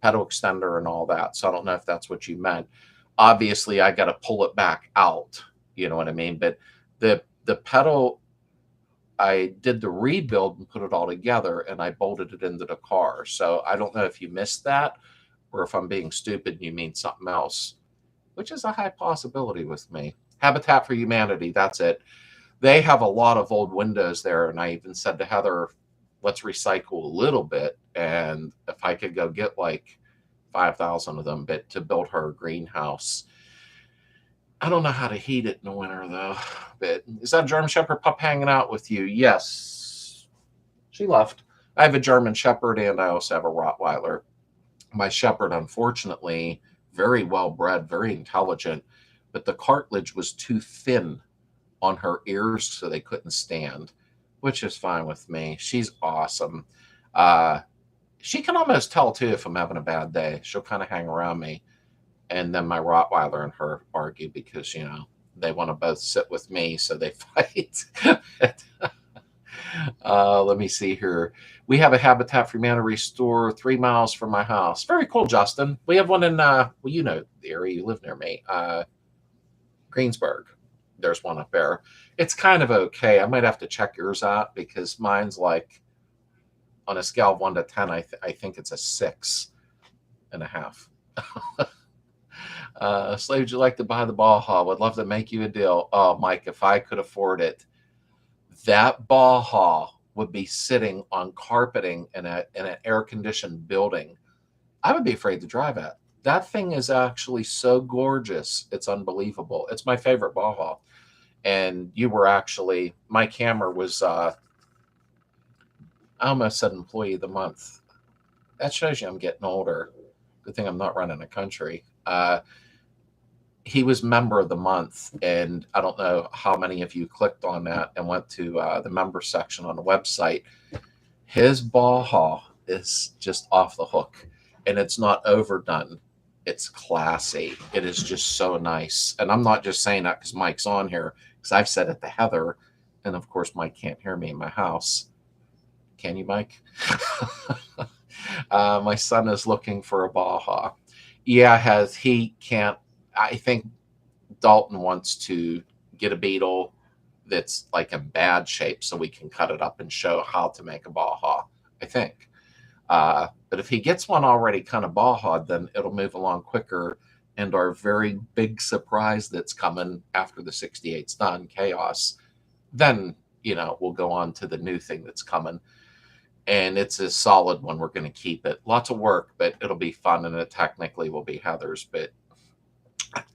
pedal extender and all that. So I don't know if that's what you meant. Obviously, I got to pull it back out. You know what I mean? But the pedal, I did the rebuild and put it all together, and I bolted it into the car. So I don't know if you missed that, or if I'm being stupid and you mean something else. which is a high possibility with me. Habitat for Humanity, that's it. They have a lot of old windows there, and I even said to Heather, let's recycle a little bit, and if I could go get like 5,000 of them, but to build her a greenhouse. I don't know how to heat it in the winter though. But is that German Shepherd pup hanging out with you? Yes. She left. I have a German Shepherd and I also have a Rottweiler. My Shepherd, unfortunately, very well bred, very intelligent, but the cartilage was too thin on her ears, so they couldn't stand, which is fine with me. She's awesome. Uh, she can almost tell too if I'm having a bad day. She'll kind of hang around me. And then my Rottweiler and her argue because, they want to both sit with me, so they fight. Let me see here. We have a Habitat for Humanity store 3 miles from my house. Very cool, Justin. We have one in, well, you know the area. You live near me. Greensburg. There's one up there. It's kind of okay. I might have to check yours out because mine's like, on a scale of 1 to 10, I think it's a 6.5. Slade, would you like to buy the Baja? Would love to make you a deal. Oh, Mike, if I could afford it, that Baja would be sitting on carpeting in an air-conditioned building. I would be afraid to drive it. That thing is actually so gorgeous. It's unbelievable. It's my favorite Baja. And you were actually, my camera was, I almost said employee of the month. That shows you I'm getting older. Good thing I'm not running a country. He was member of the month, and I don't know how many of you clicked on that and went to the member section on the website. His Baja is just off the hook, and it's not overdone. It's classy. It is just so nice. And I'm not just saying that because Mike's on here, because I've said it to Heather, and of course Mike can't hear me in my house. Can you, Mike? My son is looking for a Baja. Yeah, he can't. I think Dalton wants to get a Beetle that's like in bad shape so we can cut it up and show how to make a Baja, I think. But if he gets one already kind of Baja, then it'll move along quicker. And our very big surprise that's coming after the 68's done, Chaos, then, we'll go on to the new thing that's coming. And it's a solid one. We're going to keep it. Lots of work, but it'll be fun. And it technically will be Heather's. But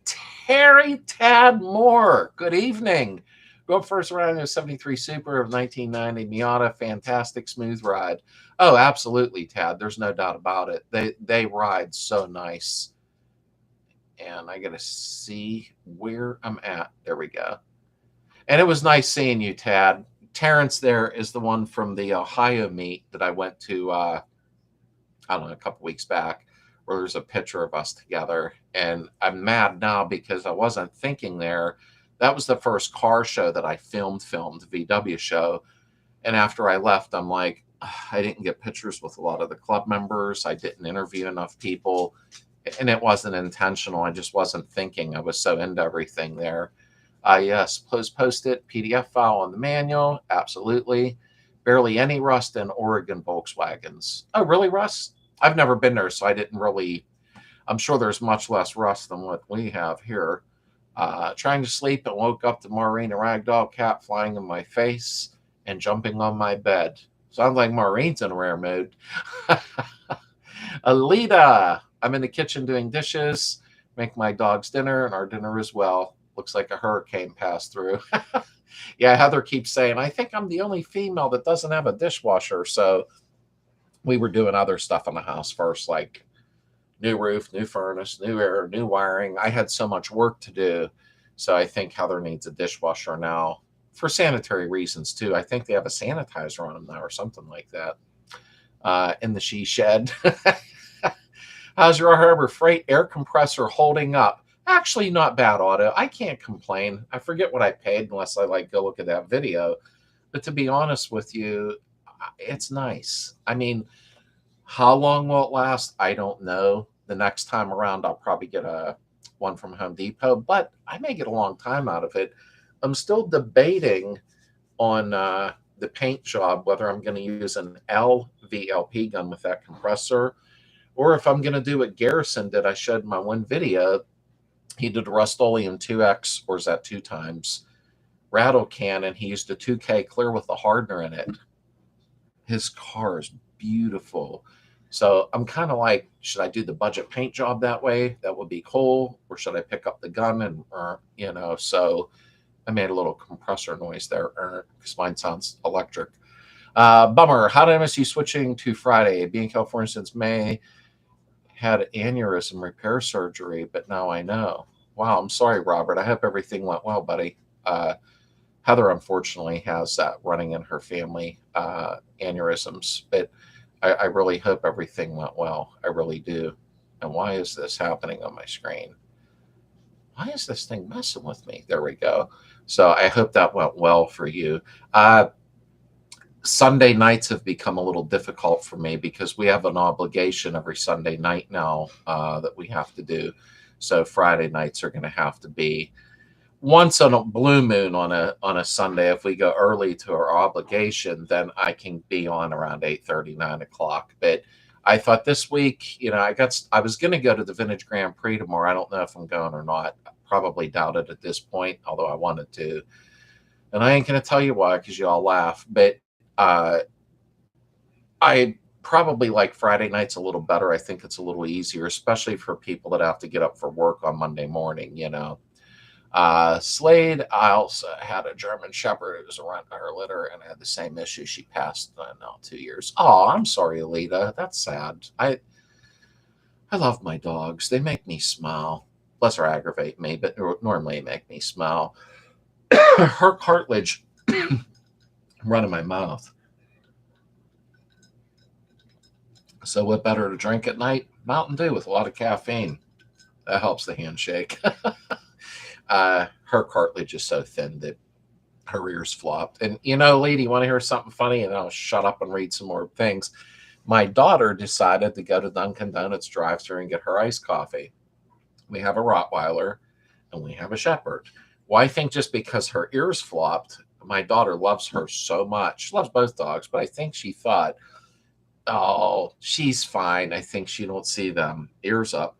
Terry Tad Moore, good evening. Go up first around in a 73 Super of 1990 Miata. Fantastic, smooth ride. Oh, absolutely, Tad. There's no doubt about it. They ride so nice. And I got to see where I'm at. There we go. And it was nice seeing you, Tad. Terrence there is the one from the Ohio meet that I went to, I don't know, a couple weeks back, where there's a picture of us together. And I'm mad now because I wasn't thinking there. That was the first car show that I filmed, the VW show. And after I left, I'm like, I didn't get pictures with a lot of the club members. I didn't interview enough people. And it wasn't intentional. I just wasn't thinking. I was so into everything there. Yes, post-it PDF file on the manual. Absolutely. Barely any rust in Oregon Volkswagens. Oh, really, Russ? I've never been there, so I didn't really. I'm sure there's much less rust than what we have here. Trying to sleep and woke up to Maureen, a ragdoll cat, flying in my face and jumping on my bed. Sounds like Maureen's in rare mood. Alita, I'm in the kitchen doing dishes, make my dog's dinner and our dinner as well. Looks like a hurricane passed through. Yeah, Heather keeps saying, I think I'm the only female that doesn't have a dishwasher. So we were doing other stuff in the house first, like new roof, new furnace, new air, new wiring. I had so much work to do. So I think Heather needs a dishwasher now for sanitary reasons too. I think they have a sanitizer on them now or something like that. In the she shed. How's your Harbor Freight air compressor holding up? Actually, not bad, Otto. I can't complain. I forget what I paid unless I go look at that video. But to be honest with you, it's nice. I mean, how long will it last? I don't know. The next time around, I'll probably get one from Home Depot, but I may get a long time out of it. I'm still debating on the paint job, whether I'm going to use an LVLP gun with that compressor, or if I'm going to do what Garrison did. I showed my one video He did a Rust-Oleum 2X, or is that 2 times? Rattle can, and he used a 2K clear with a hardener in it. His car is beautiful. So I'm kind of like, should I do the budget paint job that way? That would be cool. Or should I pick up the gun and, so I made a little compressor noise there because mine sounds electric. Bummer. How did I miss you switching to Friday? Being in California since May, had aneurysm repair surgery, but now I know. Wow, I'm sorry, Robert. I hope everything went well, buddy. Heather, unfortunately, has that running in her family, aneurysms, but I really hope everything went well. I really do. And why is this happening on my screen? Why is this thing messing with me? There we go. So I hope that went well for you. Sunday nights have become a little difficult for me because we have an obligation every Sunday night now that we have to do. So Friday nights are going to have to be once on a blue moon on a Sunday. If we go early to our obligation, then I can be on around 8:30, 9 o'clock. But I thought this week, I was going to go to the Vintage Grand Prix tomorrow. I don't know if I'm going or not. I probably doubt it at this point, although I wanted to. And I ain't going to tell you why, because you all laugh. But I probably like Friday nights a little better. I think it's a little easier, especially for people that have to get up for work on Monday morning, Slade, I also had a German Shepherd who was around her litter and had the same issue. She passed now 2 years. Oh, I'm sorry, Alita. That's sad. I love my dogs. They make me smile. Plus, or aggravate me, but normally make me smile. Her cartilage run in my mouth. So what better to drink at night? Mountain Dew with a lot of caffeine. That helps the handshake. Her cartilage is so thin that her ears flopped. And lady, want to hear something funny? And I'll shut up and read some more things. My daughter decided to go to Dunkin' Donuts drive-thru and get her iced coffee. We have a Rottweiler and we have a Shepherd. Well, I think just because her ears flopped, my daughter loves her so much. She loves both dogs, but I think she thought, oh, she's fine. I think she don't see them. Ears up.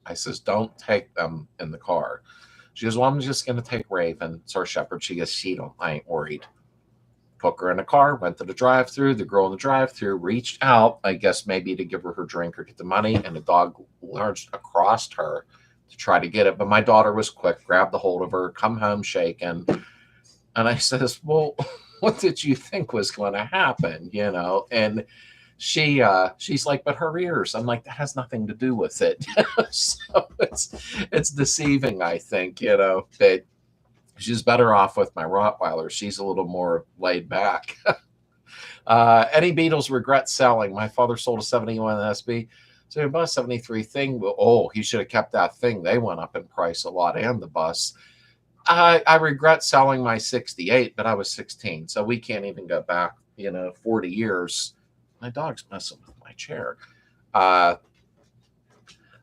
I says, don't take them in the car. She goes, well, I'm just going to take Raven. It's our Shepherd. She goes, I ain't worried. Took her in the car, went to the drive-thru. The girl in the drive-thru reached out, I guess maybe to give her her drink or get the money, and the dog lurched across her to try to get it. But my daughter was quick, grabbed the hold of her, come home shaking. And I says, well, what did you think was going to happen? And she's like, but her ears. I'm like, that has nothing to do with it. So it's deceiving, I think, but she's better off with my Rottweiler. She's a little more laid back. Any Beetles regret selling? My father sold a 71 SB. So he bought a 73 thing. Oh, he should have kept that thing. They went up in price a lot, and the bus. I regret selling my 68, but I was 16. So we can't even go back, 40 years. My dog's messing with my chair. I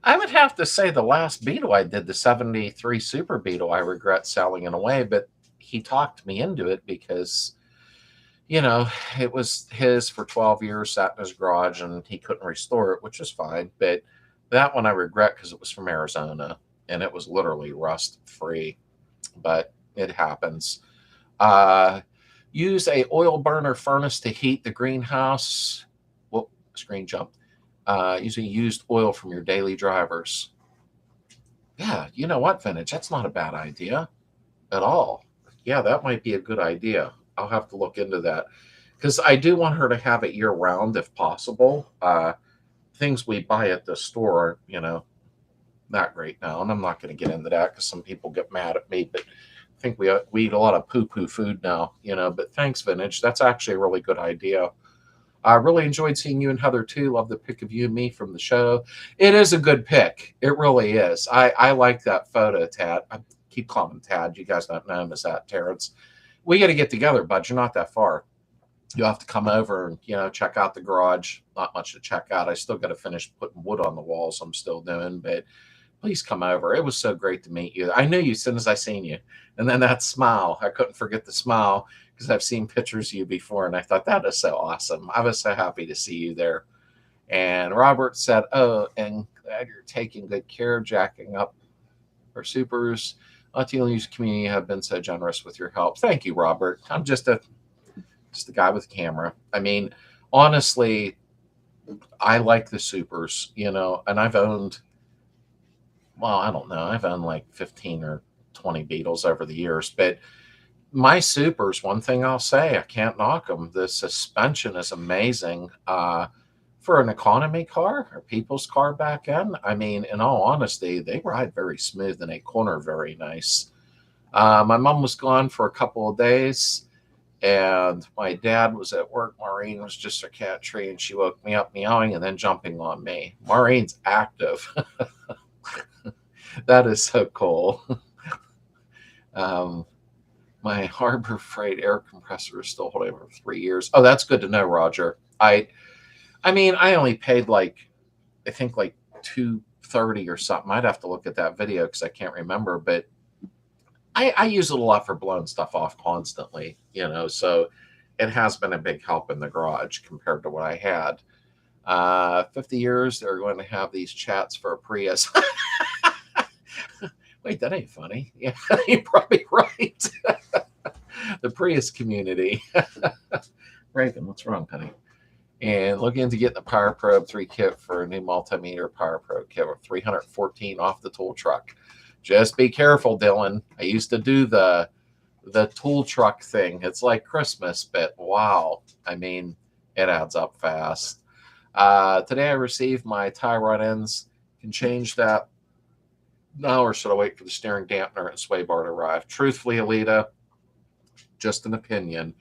would have to say the last Beetle I did, the 73 Super Beetle, I regret selling in a way, but he talked me into it because, it was his for 12 years, sat in his garage, and he couldn't restore it, which is fine. But that one I regret because it was from Arizona, and it was literally rust-free. But it happens. Use a oil burner furnace to heat the greenhouse. Whoop, screen jumped. Using used oil from your daily drivers. Yeah, you know what, Vintage? That's not a bad idea at all. Yeah, that might be a good idea. I'll have to look into that because I do want her to have it year round if possible. Things we buy at the store, not great now. And I'm not going to get into that because some people get mad at me, but I think we eat a lot of poo-poo food now, but thanks, Vintage. That's actually a really good idea. I really enjoyed seeing you and Heather too. Love the pic of you and me from the show. It is a good pic. It really is. I like that photo, Tad. I keep calling him Tad. You guys don't know him as that, Terrence. We got to get together, bud. You're not that far. You'll have to come over and, check out the garage. Not much to check out. I still got to finish putting wood on the walls. I'm still doing, but please come over. It was so great to meet you. I knew you as soon as I seen you. And then that smile, I couldn't forget the smile because I've seen pictures of you before. And I thought that is so awesome. I was so happy to see you there. And Robert said, oh, and glad you're taking good care of jacking up Our supers, Latino community have been so generous with your help. Thank you, Robert. I'm just a guy with a camera. I mean, honestly, I like the supers, and I've owned, well, I don't know, I've owned like 15 or 20 Beetles over the years, but my supers, one thing I'll say, I can't knock them. The suspension is amazing. For an economy car or people's car back end, I mean, in all honesty, they ride very smooth and they corner very nice. My mom was gone for a couple of days, and my dad was at work. Maureen was just a cat tree, and she woke me up meowing and then jumping on me. Maureen's active. That is so cool. My Harbor Freight air compressor is still holding for 3 years. Oh, that's good to know, Roger. I mean, I only paid I think like $230 or something. I'd have to look at that video because I can't remember, but I use it a lot for blowing stuff off constantly, so it has been a big help in the garage compared to what I had. 50 years, they're going to have these chats for a Prius. Wait, that ain't funny. Yeah, you're probably right. The Prius community. Reagan, what's wrong, honey? And looking to get the Power Probe 3 kit for a new multimeter Power Probe kit with 314 off the tool truck. Just be careful, Dylan. I used to do the tool truck thing. It's like Christmas, but wow. I mean, it adds up fast. Today I received my tie rod ends. Can change that now, or should I wait for the steering dampener and sway bar to arrive? Truthfully, Alita, just an opinion.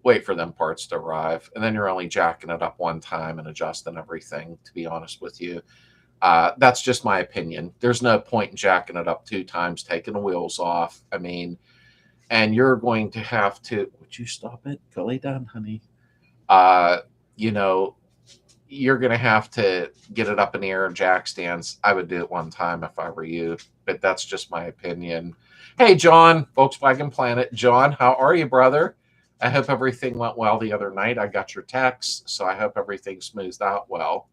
Wait for them parts to arrive, and then you're only jacking it up one time and adjusting everything, to be honest with you. That's just my opinion. There's no point in jacking it up 2 times, taking the wheels off. I mean, and you're going to have to, would you stop it? Go lay down, honey. You're going to have to get it up in the air and jack stands. I would do it one time if I were you, but that's just my opinion. Hey, John, Volkswagen Planet. John, how are you, brother? I hope everything went well the other night. I got your text, so I hope everything smoothed out well.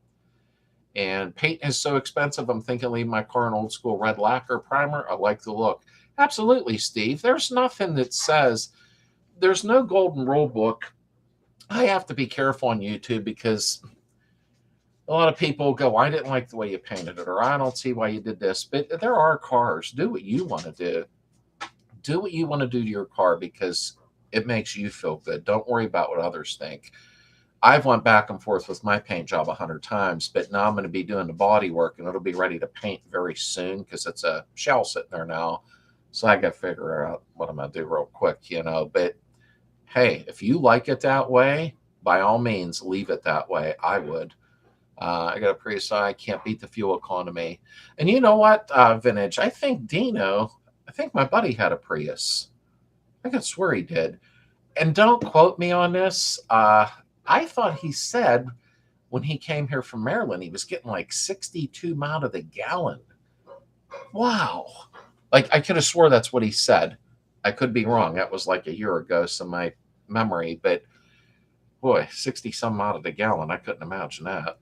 And paint is so expensive, I'm thinking leave my car an old school red lacquer primer. I like the look. Absolutely, Steve. There's nothing that says, there's no golden rule book. I have to be careful on YouTube because a lot of people go, I didn't like the way you painted it, or I don't see why you did this. But there are cars. Do what you want to do. Do what you want to do to your car because it makes you feel good. Don't worry about what others think. I've went back and forth with my paint job 100 times, but now I'm going to be doing the body work, and it'll be ready to paint very soon because it's a shell sitting there now. So I got to figure out what I'm going to do real quick, But hey, if you like it that way, by all means, leave it that way. I would. I got a Prius. I can't beat the fuel economy. And you know what, Vintage? I think my buddy had a Prius. I could swear he did. And don't quote me on this. I thought he said when he came here from Maryland, he was getting like 62 miles to the gallon. Wow. I could have swore that's what he said. I could be wrong. That was like a year ago, so my memory. But boy, 60 some miles to the gallon. I couldn't imagine that.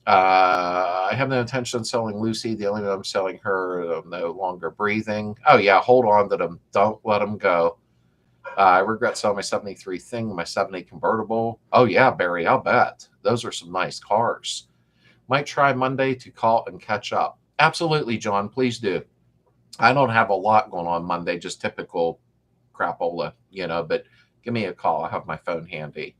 I have no intention of selling Lucy. The only way I'm selling her, I'm no longer breathing. Oh, yeah, hold on to them. Don't let them go. I regret selling my 73 Thing, my 70 convertible. Oh, yeah, Barry, I'll bet. Those are some nice cars. Might try Monday to call and catch up. Absolutely, John, please do. I don't have a lot going on Monday, just typical crapola, but give me a call. I have my phone handy.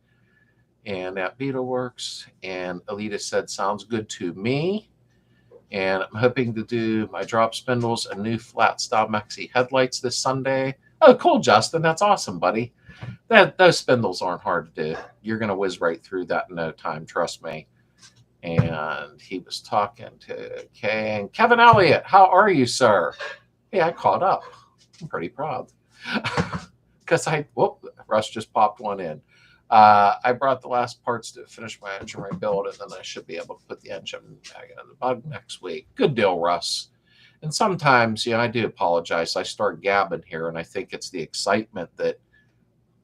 And that Beetle works. And Alita said, sounds good to me. And I'm hoping to do my drop spindles and new flat style Maxi headlights this Sunday. Oh, cool, Justin. That's awesome, buddy. Those spindles aren't hard to do. You're going to whiz right through that in no time. Trust me. And he was talking to Kay and Kevin Elliott. How are you, sir? Hey, I caught up. I'm pretty proud. Because Russ just popped one in. I brought the last parts to finish my engine rebuild, and then I should be able to put the engine back in the bug next week. Good deal, Russ. And sometimes, I do apologize. I start gabbing here, and I think it's the excitement that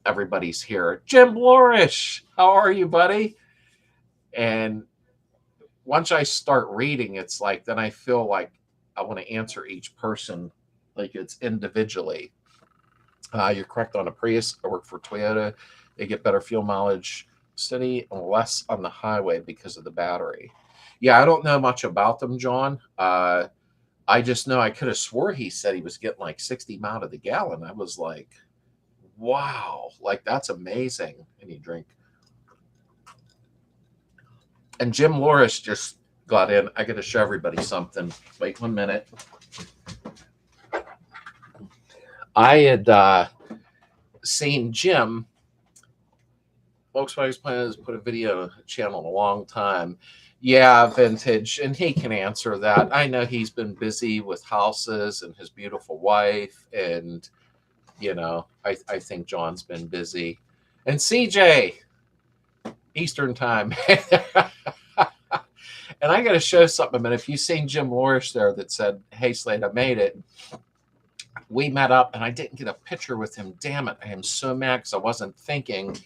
everybody's here. Jim Blorish, how are you, buddy? And once I start reading, it's like, then I feel like I want to answer each person like it's individually. You're correct on a Prius. I work for Toyota. They get better fuel mileage city and less on the highway because of the battery. Yeah, I don't know much about them, John. I just know I could have swore he said he was getting like 60 mile to the gallon. I was like, wow, like that's amazing. Any drink. And Jim Loris just got in. I got to show everybody something. Wait 1 minute. I had seen Jim. Volkswagen's plan is put a video channel in a long time. Yeah, vintage, and he can answer that. I know he's been busy with houses and his beautiful wife, and I think John's been busy. And CJ, Eastern time. And I got to show something. I mean, if you've seen Jim Loris there that said, "Hey, Slade, I made it." We met up, and I didn't get a picture with him. Damn it! I am so mad because I wasn't thinking.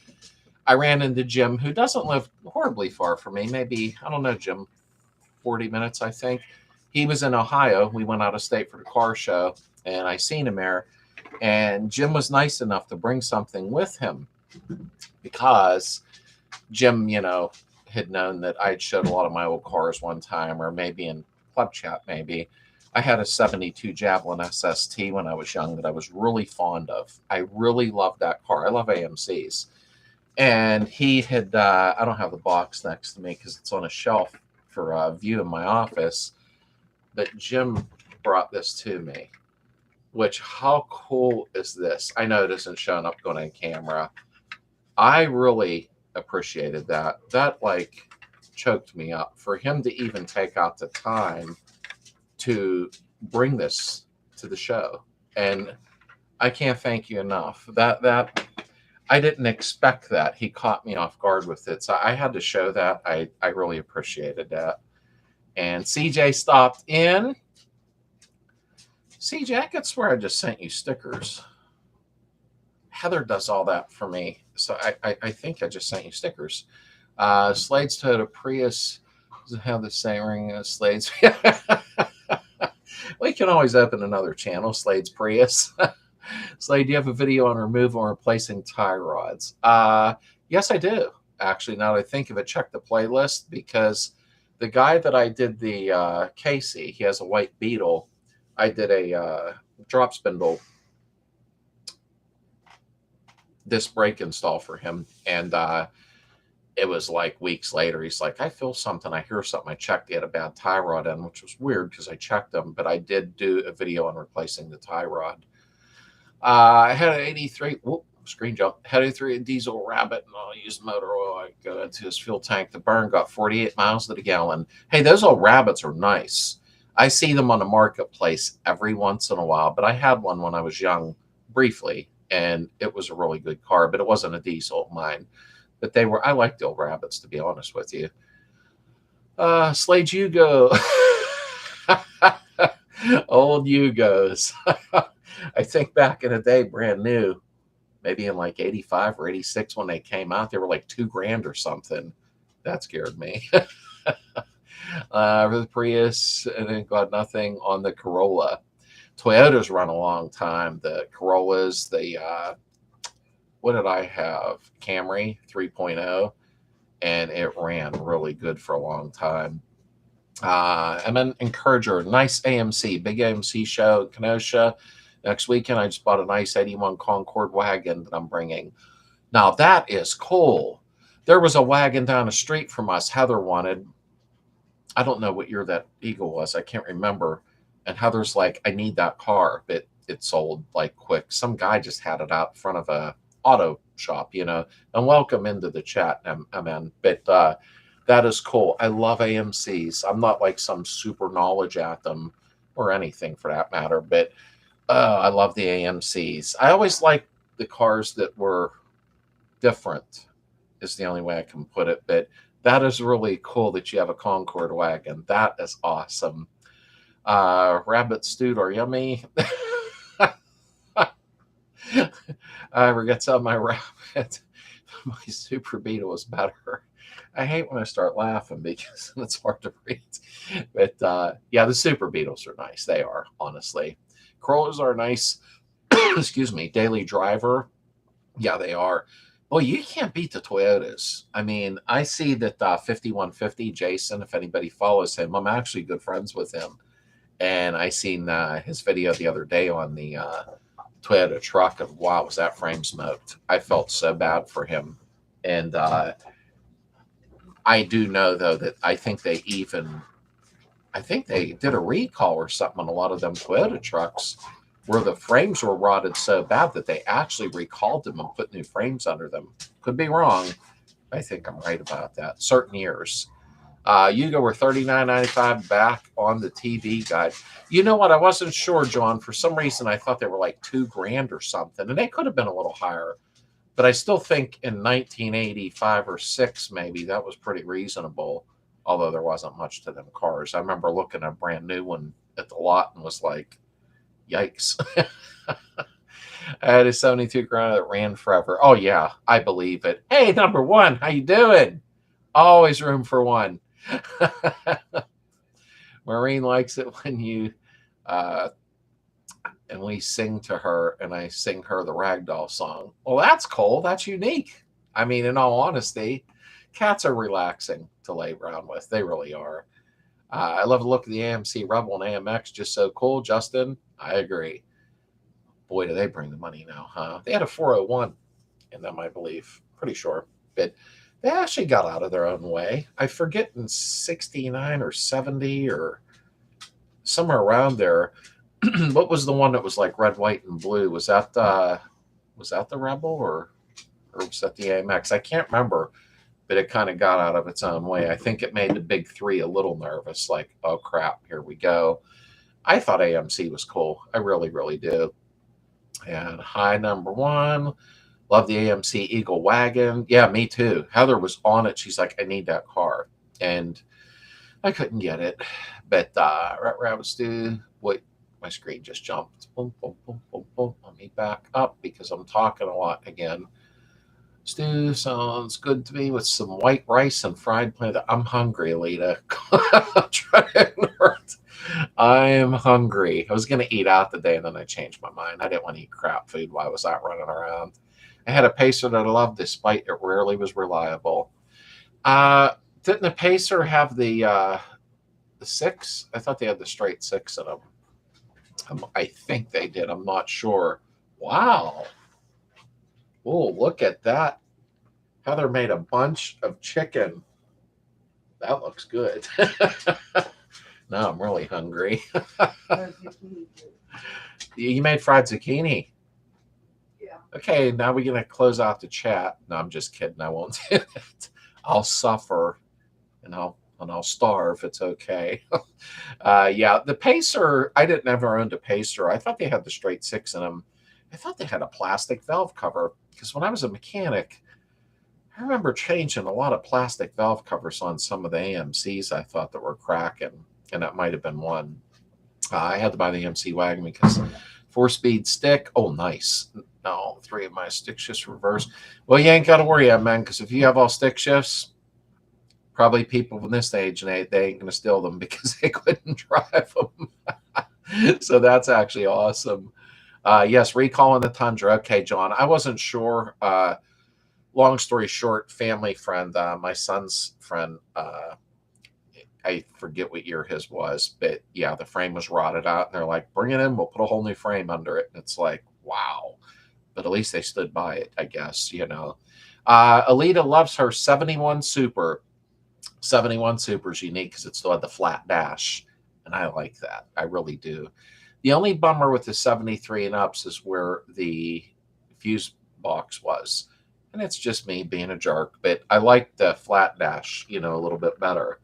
I ran into Jim, who doesn't live horribly far from me. Maybe, I don't know, Jim, 40 minutes, I think. He was in Ohio. We went out of state for the car show, and I seen him there. And Jim was nice enough to bring something with him because Jim, had known that I'd showed a lot of my old cars one time, or maybe in club chat, maybe. I had a 72 Javelin SST when I was young that I was really fond of. I really loved that car. I love AMCs. And he had, I don't have the box next to me because it's on a shelf for view in my office, but Jim brought this to me, which, how cool is this? I know it isn't showing up going on camera. I really appreciated that. That like choked me up for him to even take out the time to bring this to the show. And I can't thank you enough. That I didn't expect that. He caught me off guard with it. So I had to show that. I really appreciated that. And CJ stopped in. CJ, I could swear I just sent you stickers. Heather does all that for me. So I think I just sent you stickers. Slades Toyota Prius doesn't have the same ring as Slades. We can always open another channel, Slades Prius. Slade, do you have a video on removal and replacing tie rods? Yes, I do. Actually, now that I think of it, check the playlist, because the guy that I did the Casey, he has a white Beetle. I did a drop spindle disc brake install for him, and it was like weeks later. He's like, I feel something. I hear something. I checked. He had a bad tie rod in, which was weird because I checked them, but I did do a video on replacing the tie rod. I had an 83, screen jump, had a 83 diesel Rabbit, and I'll use motor oil. I go into his fuel tank. The burn got 48 miles to the gallon. Hey, those old Rabbits are nice. I see them on the marketplace every once in a while, but I had one when I was young, briefly, and it was a really good car, but it wasn't a diesel, mine. But they were, I liked the old Rabbits, to be honest with you. Slade Yugo. Old Yugos. I think back in the day, brand new, maybe in like 85 or 86 when they came out, they were like $2,000 or something. That scared me. For the Prius, and then got nothing on the Corolla. Toyota's run a long time. The Corollas, what did I have? Camry 3.0, and it ran really good for a long time. I'm an encourager. Nice AMC, big AMC show in Kenosha. Next weekend, I just bought a nice 81 Concord wagon that I'm bringing. Now, that is cool. There was a wagon down the street from us Heather wanted. I don't know what year that Eagle was. I can't remember. And Heather's like, I need that car. But it sold like quick. Some guy just had it out in front of a auto shop, And welcome into the chat, Amen. But that is cool. I love AMCs. I'm not like some super knowledge at them or anything for that matter. But I love the AMCs. I always liked the cars that were different, is the only way I can put it. But that is really cool that you have a Concord wagon. That is awesome. Rabbit stewed are yummy. I forget some of my rabbit. My Super Beetle is better. I hate when I start laughing because it's hard to read. But yeah, the Super Beetles are nice. They are, honestly. Corollas are nice, excuse me, daily driver. Yeah, they are. Well, you can't beat the Toyotas. I mean, I see that 5150 Jason, if anybody follows him, I'm actually good friends with him. And I seen his video the other day on the Toyota truck, and wow, was that frame smoked. I felt so bad for him. And I do know, though, that I think they did a recall or something on a lot of them Toyota trucks where the frames were rotted so bad that they actually recalled them and put new frames under them. Could be wrong. I think I'm right about that. Certain years. Yugo were $39.95 back on the TV guide. You know what? I wasn't sure, John. For some reason, I thought they were like $2,000 or something, and they could have been a little higher. But I still think in 1985 or 6, maybe that was pretty reasonable. Although there wasn't much to them cars. I remember looking at a brand new one at the lot and was like, yikes. I had a 72 Corona that ran forever. Oh, yeah, I believe it. Hey, number one, how you doing? Always room for one. Maureen likes it when you and we sing to her, and I sing her the Ragdoll song. Well, that's cool. That's unique. I mean, in all honesty, cats are relaxing to lay around with. They really are. I love the look of the AMC Rebel and AMX. Just so cool, Justin. I agree. Boy, do they bring the money now, huh? They had a 401 in them, I believe. Pretty sure. But they actually got out of their own way. I forget in 69 or 70 or somewhere around there. What was the one that was like red, white, and blue? Was that the Rebel or was that the AMX? I can't remember. But it kind of got out of its own way. I think it made the big three a little nervous, like, oh, crap, here we go. I thought AMC was cool. I really, really do. And hi, number one. Love the AMC Eagle Wagon. Yeah, me too. Heather was on it. She's like, I need that car. And I couldn't get it. But Rabbit Stew, wait, my screen just jumped. Boom, boom, boom, boom, boom. Let me back up because I'm talking a lot again. Stew sounds good to me with some white rice and fried potato. I'm hungry, Alita. I'm trying to work. I am hungry. I was going to eat out today, and then I changed my mind. I didn't want to eat crap food while I was out running around. I had a Pacer that I loved, despite it rarely was reliable. Didn't the Pacer have the 6? I thought they had the straight 6 in them. I think they did. I'm not sure. Wow. Oh, look at that. Heather made a bunch of chicken. That looks good. Now I'm really hungry. You made fried zucchini. Yeah. Okay, now we're going to close out the chat. No, I'm just kidding. I won't do it. I'll suffer and I'll starve. It's okay. Yeah, the Pacer, I didn't ever own a Pacer. I thought they had the straight 6 in them. I thought they had a plastic valve cover because when I was a mechanic, I remember changing a lot of plastic valve covers on some of the AMCs I thought that were cracking, and that might have been one. I had to buy the AMC wagon because 4-speed stick. Oh, nice. No, 3 of my stick shifts reversed. Well, you ain't got to worry, man, because if you have all stick shifts, probably people in this age, and they ain't going to steal them because they couldn't drive them. So that's actually awesome. Yes, recalling the Tundra. Okay, John, I wasn't sure. Long story short, family friend, my son's friend, I forget what year his was, but yeah, the frame was rotted out, and they're like, bring it in, we'll put a whole new frame under it. And it's like, wow. But at least they stood by it, I guess, you know. Alita loves her 71 Super. 71 Super is unique because it still had the flat dash, and I like that. I really do. The only bummer with the 73 and ups is where the fuse box was. And it's just me being a jerk, but I like the flat dash, you know, a little bit better.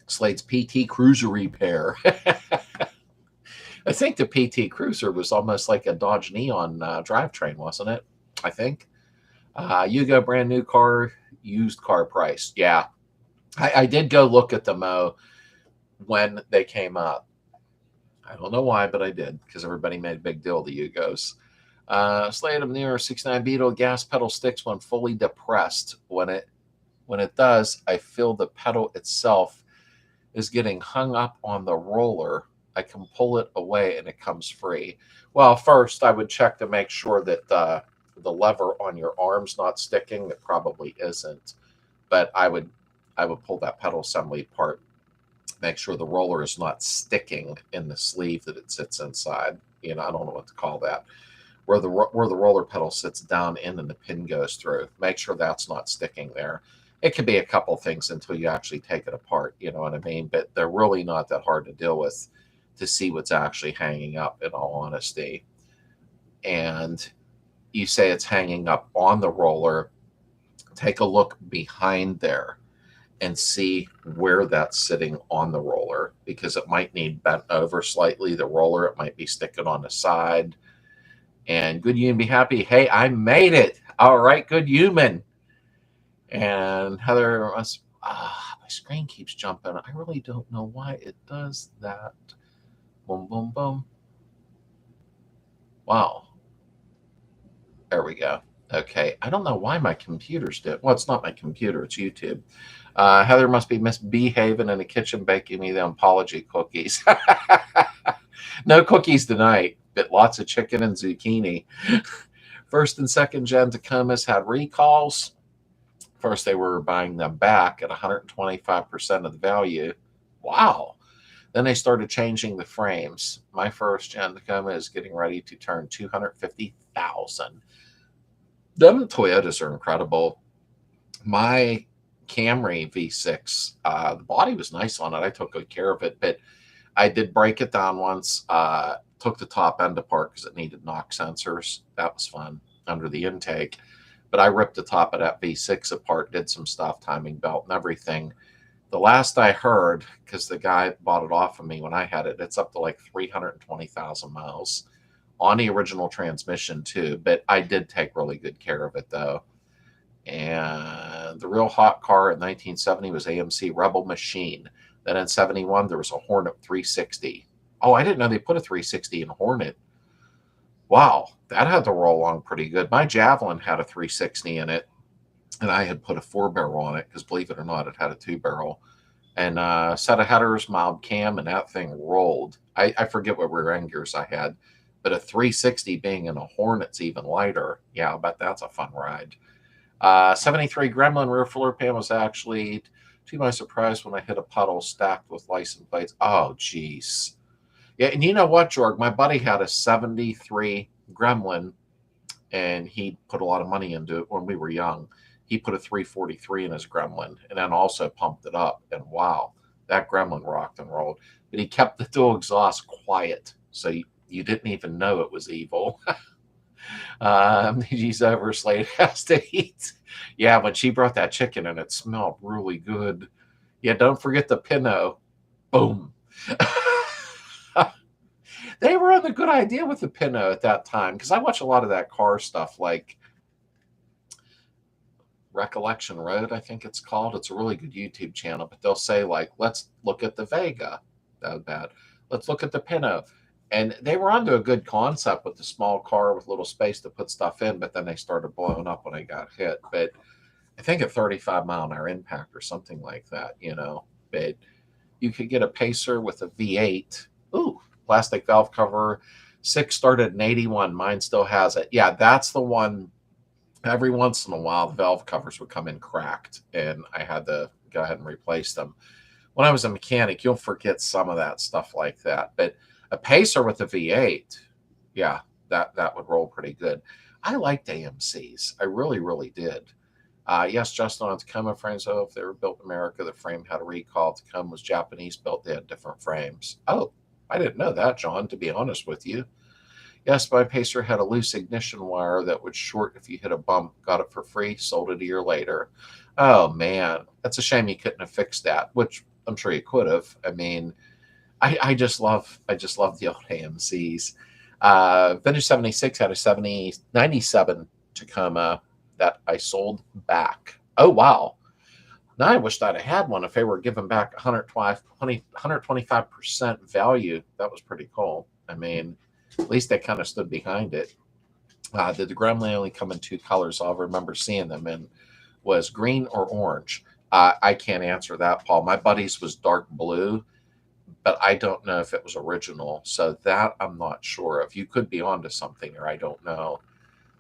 Slades PT Cruiser repair. I think the PT Cruiser was almost like a Dodge Neon drivetrain, wasn't it? I think. You go brand new car, used car price. Yeah. I did go look at them when they came up. I don't know why, but I did because everybody made a big deal of the Yugos. Slade of near 69 Beetle gas pedal sticks when fully depressed. When it does, I feel the pedal itself is getting hung up on the roller. I can pull it away and it comes free. Well, first I would check to make sure that the lever on your arm's not sticking. It probably isn't, but I would pull that pedal assembly apart, make sure the roller is not sticking in the sleeve that it sits inside. You know, I don't know what to call that. Where the roller pedal sits down in and the pin goes through. Make sure that's not sticking there. It could be a couple things until you actually take it apart. You know what I mean? But they're really not that hard to deal with to see what's actually hanging up, in all honesty. And you say it's hanging up on the roller. Take a look behind there and see where that's sitting on the roller, because it might need bent over slightly. The roller, it might be sticking on the side. And good human be happy. Hey, I made it. All right, good human. And Heather must. My screen keeps jumping. I really don't know why it does that. Boom, boom, boom. Wow. There we go. Okay. I don't know why my computer's did. Well, it's not my computer. It's YouTube. Heather must be misbehaving in the kitchen baking me the apology cookies. No cookies tonight, but lots of chicken and zucchini. First and second gen Tacomas had recalls. First, they were buying them back at 125% of the value. Wow. Then they started changing the frames. My first gen Tacoma is getting ready to turn 250,000. Them Toyotas are incredible. My Camry V6, the body was nice on it. I took good care of it, but I did break it down once. Took the top end apart because it needed knock sensors. That was fun under the intake. But I ripped the top of that V6 apart, did some stuff, timing belt and everything. The last I heard, because the guy bought it off of me when I had it, it's up to like 320,000 miles on the original transmission too. But I did take really good care of it though. And the real hot car in 1970 was AMC Rebel Machine. Then in 71, there was a Hornet 360. Oh, I didn't know they put a 360 in a Hornet. Wow, that had to roll along pretty good. My Javelin had a 360 in it, and I had put a 4-barrel on it because, believe it or not, it had a 2-barrel. And set of headers, mild cam, and that thing rolled. I forget what rear end gears I had, but a 360 being in a Hornet's even lighter. Yeah, I bet that's a fun ride. 73 Gremlin rear floor pan was actually, to my surprise, when I hit a puddle stacked with license plates. Oh, geez. Yeah, and you know what, Jorg? My buddy had a 73 Gremlin, and he put a lot of money into it when we were young. He put a 343 in his Gremlin and then also pumped it up. And wow, that Gremlin rocked and rolled. But he kept the dual exhaust quiet, so you didn't even know it was evil. She's over, Slade has to eat. Yeah, when she brought that chicken and it smelled really good. Yeah, don't forget the Pinot. Boom. They were on the good idea with the Pinot at that time, because I watch a lot of that car stuff, like Recollection Road, I think it's called. It's a really good YouTube channel, but they'll say, like, let's look at the Vega. That was bad. Let's look at the Pinot. And they were onto a good concept with the small car with little space to put stuff in, but then they started blowing up when they got hit. But I think a 35-mile-an-hour impact or something like that, you know. But you could get a Pacer with a V8. Ooh, plastic valve cover. 6 started in 81. Mine still has it. Yeah, that's the one. Every once in a while, the valve covers would come in cracked, and I had to go ahead and replace them. When I was a mechanic, you'll forget some of that stuff like that. But a Pacer with a V8, yeah, that would roll pretty good. I liked AMCs. I really, really did. Yes, Justin, on Tacoma frames, though, if they were built in America, the frame had a recall. Tacoma was Japanese built. They had different frames. Oh, I didn't know that, John, to be honest with you. Yes, my Pacer had a loose ignition wire that would short if you hit a bump. Got it for free, sold it a year later. Oh, man, that's a shame you couldn't have fixed that, which I'm sure you could have. I mean, I just love the old AMCs. Vintage 76 had a 97 Tacoma that I sold back. Oh, wow. Now I wished I'd have had one if they were giving back 125% value. That was pretty cool. I mean, at least they kind of stood behind it. Did the Gremlin only come in 2 colors? I'll remember seeing them in was green or orange. I can't answer that, Paul. My buddy's was dark blue. but I don't know if it was original. So that I'm not sure of. You could be onto something, or I don't know.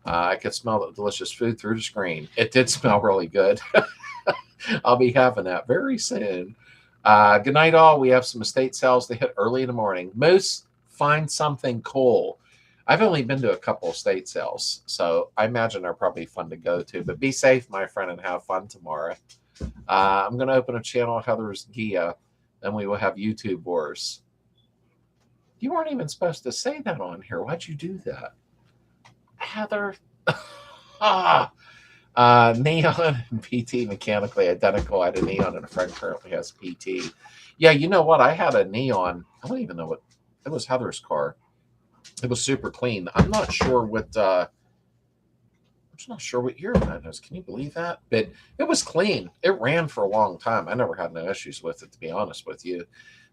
I could smell the delicious food through the screen. It did smell really good. I'll be having that very soon. Good night, all. We have some estate sales to hit early in the morning. Moose, find something cool. I've only been to a couple estate sales, so I imagine they're probably fun to go to. But be safe, my friend, and have fun tomorrow. I'm going to open a channel, Heather's Gia, and we will have YouTube Wars. You weren't even supposed to say that on here. Why'd you do that? Heather. ah. Neon and PT mechanically identical. I had a Neon and a friend currently has PT. Yeah, you know what? I had a Neon. I don't even know what it was. Heather's car. It was super clean. I'm not sure what. I'm just not sure what year that is. Can you believe that? But it was clean. It ran for a long time. I never had no issues with it, to be honest with you.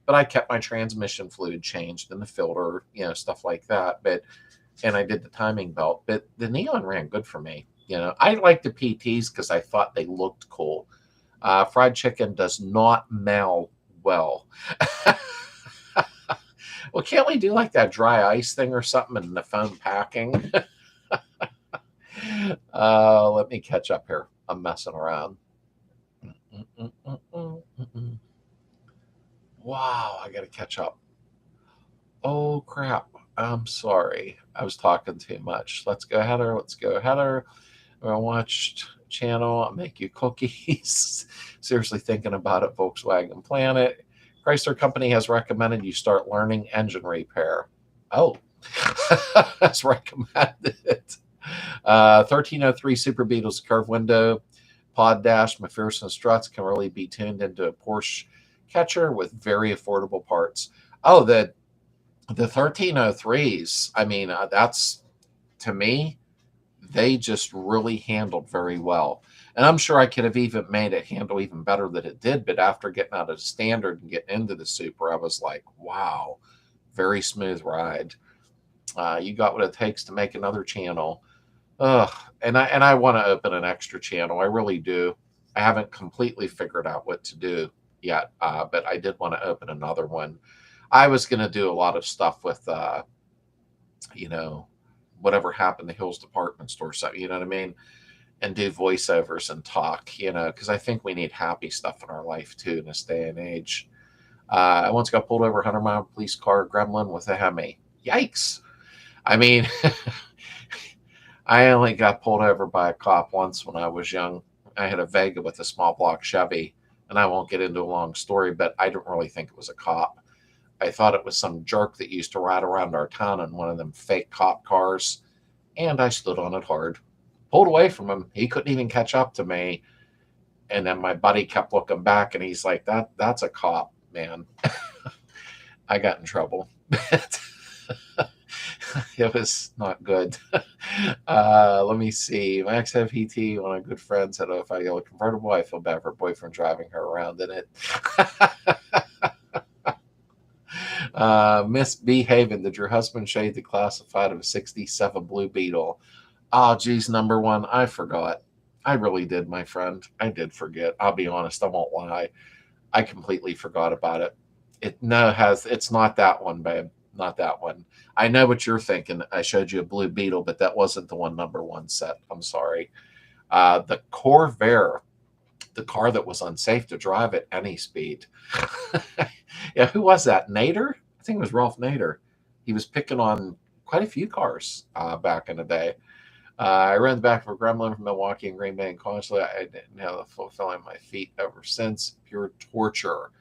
But I kept my transmission fluid changed and the filter, stuff like that. And I did the timing belt. But the Neon ran good for me. I like the PTs because I thought they looked cool. Fried chicken does not melt well. Well, can't we do like that dry ice thing or something in the foam packing? Let me catch up here. I'm messing around. Wow, I got to catch up. Oh, crap. I'm sorry. I was talking too much. Let's go, Heather. Let's go, Heather. I watched channel. I'll make you cookies. Seriously thinking about it, Volkswagen Planet. Chrysler Company has recommended you start learning engine repair. Oh, that's recommended. 1303 Super Beetle's curved window, pod dash, McPherson struts can really be tuned into a Porsche catcher with very affordable parts. Oh, the 1303s. I mean, that's, to me, they just really handled very well. And I'm sure I could have even made it handle even better than it did. But after getting out of the standard and getting into the super, I was like, wow, very smooth ride. You got what it takes to make another channel. And I want to open an extra channel. I really do. I haven't completely figured out what to do yet, but I did want to open another one. I was going to do a lot of stuff with, whatever happened to Hill's department store, so you know what I mean, and do voiceovers and talk, because I think we need happy stuff in our life too in this day and age. I once got pulled over 100-mile police car gremlin with a Hemi. Yikes! I mean, I only got pulled over by a cop once when I was young. I had a Vega with a small block Chevy, and I won't get into a long story, but I don't really think it was a cop. I thought it was some jerk that used to ride around our town in one of them fake cop cars, and I stood on it hard. Pulled away from him. He couldn't even catch up to me. And then my buddy kept looking back, and he's like, that's a cop, man. I got in trouble. It was not good. Let me see. My ex-PT, one of my good friends, said, if I get a convertible, I feel bad for her boyfriend driving her around in it. Misbehaving. Did your husband show you the classified of a 67 Blue Beetle? Oh, geez, number one. I forgot. I really did, my friend. I did forget. I'll be honest. I won't lie. I completely forgot about it. It's not that one, babe. Not that one. I know what you're thinking. I showed you a Blue Beetle, but that wasn't the one number one set. I'm sorry. The Corvair, the car that was unsafe to drive at any speed. Yeah, who was that? Nader? I think it was Ralph Nader. He was picking on quite a few cars back in the day. I ran the back of a Gremlin from Milwaukee and Green Bay, and constantly I didn't have the fulfilling my feet ever since. Pure torture.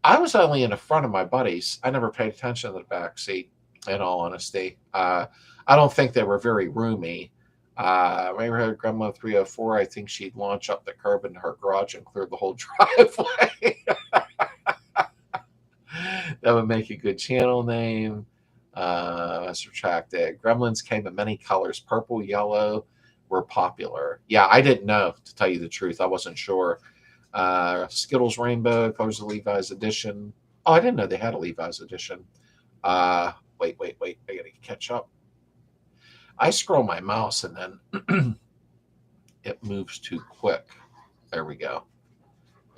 I was only in the front of my buddies. I never paid attention to the back seat, in all honesty. I don't think they were very roomy. Neighborhood Gremlin 304, I think she'd launch up the curb into her garage and clear the whole driveway. That would make a good channel name. Let's retract it. Gremlins came in many colors. Purple, yellow were popular. Yeah, I didn't know, to tell you the truth. I wasn't sure. Skittles Rainbow, colors of Levi's edition. Oh, I didn't know they had a Levi's edition. Wait. I gotta catch up. I scroll my mouse and then it moves too quick. There we go.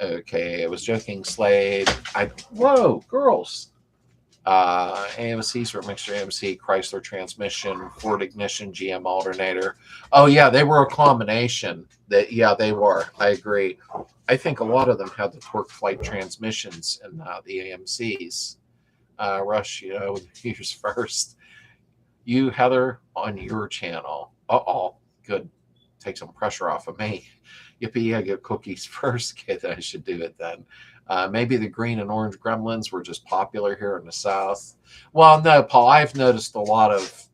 Okay, I was joking, Slade. Whoa, girls. AMC's were a mixture AMC, Chrysler transmission, Ford ignition, GM alternator. Oh yeah, they were a combination. Yeah, they were. I agree. I think a lot of them had the torque flight transmissions in the AMC's. Rush, here's first. You, Heather, on your channel. Uh-oh, good. Take some pressure off of me. Yippee, I get cookies first. Kid, I should do it then. Maybe the green and orange gremlins were just popular here in the South. Well, no, Paul, I've noticed a lot of